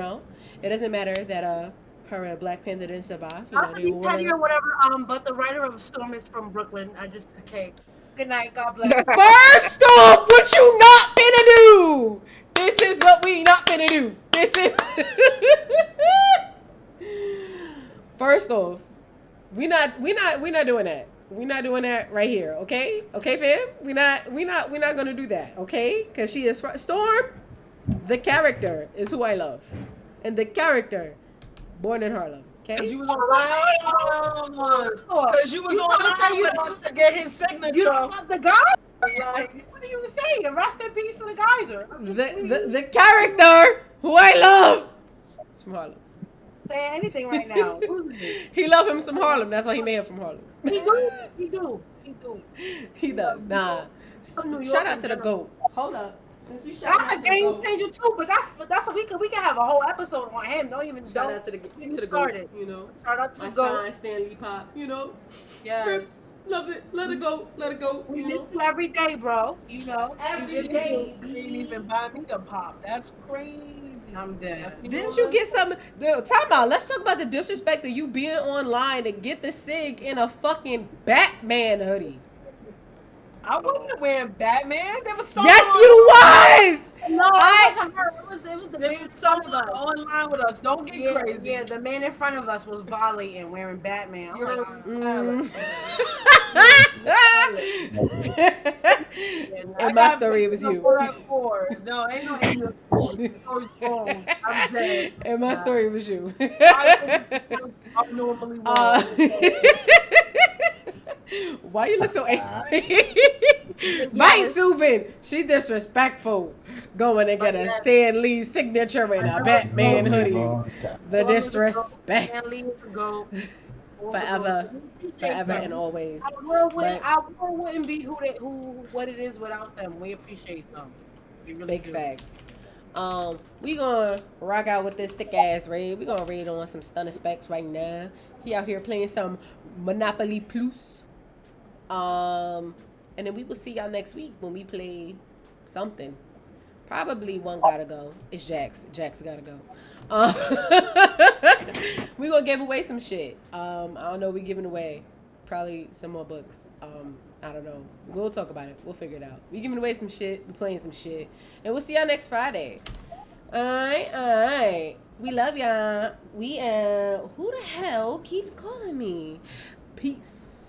doesn't matter that her and Black Panther didn't survive. They were or whatever. But the writer of Storm is from Brooklyn. Okay. Good night. God bless. First off, what you not finna do? This is what we not finna do. This is. First off, we not doing that. We're not doing that right here. Okay, fam. We not gonna do that. Okay, because she is Storm. The character is who I love, and the character born in Harlem. Okay. Because you was online with us to get his signature. You love the guy? What are you saying? Rest in peace to the geyser. The character who I love is from Harlem. Say anything right now. He love him some Harlem. That's why he made him from Harlem. He do. He does. Nah. Shout out to the GOAT. Hold up. Since we that's a game changer too, but that's we can have a whole episode on him. Don't even shout out to the GOAT. Shout out to my the GOAT. son Stanley Pop. Yes. Love it. Let it go. We miss you every day, bro. Every day. You didn't even buy me a pop. That's crazy. I'm dead. Didn't you get some? Time out. Let's talk about the disrespect of you being online to get the SIG in a fucking Batman hoodie. I wasn't wearing Batman. There was someone. Yes, you was. No, it wasn't her. It was the there man was in front of someone us. online with us. Don't get crazy. Yeah, the man in front of us was violating, wearing Batman. In my story, it was you. No, ain't no angel. I'm dead. In my story, it was you. I'm normally Why you look so angry? Bye, Subin. She disrespectful. Going to get a Stan Lee signature in a Batman hoodie. The disrespect. Forever and always. Our world wouldn't be what it is without them. We appreciate them. We really Big do. facts. We gonna rock out with this thick ass raid. We gonna raid on some stunner specs right now. He out here playing some Monopoly Plus. And then we will see y'all next week when we play something. Probably one gotta go. It's Jax. Jax gotta go. We gonna give away some shit. I don't know. We giving away probably some more books. I don't know. We'll talk about it. We'll figure it out. We giving away some shit. We playing some shit. And we'll see y'all next Friday. Alright. We love y'all. Who the hell keeps calling me? Peace.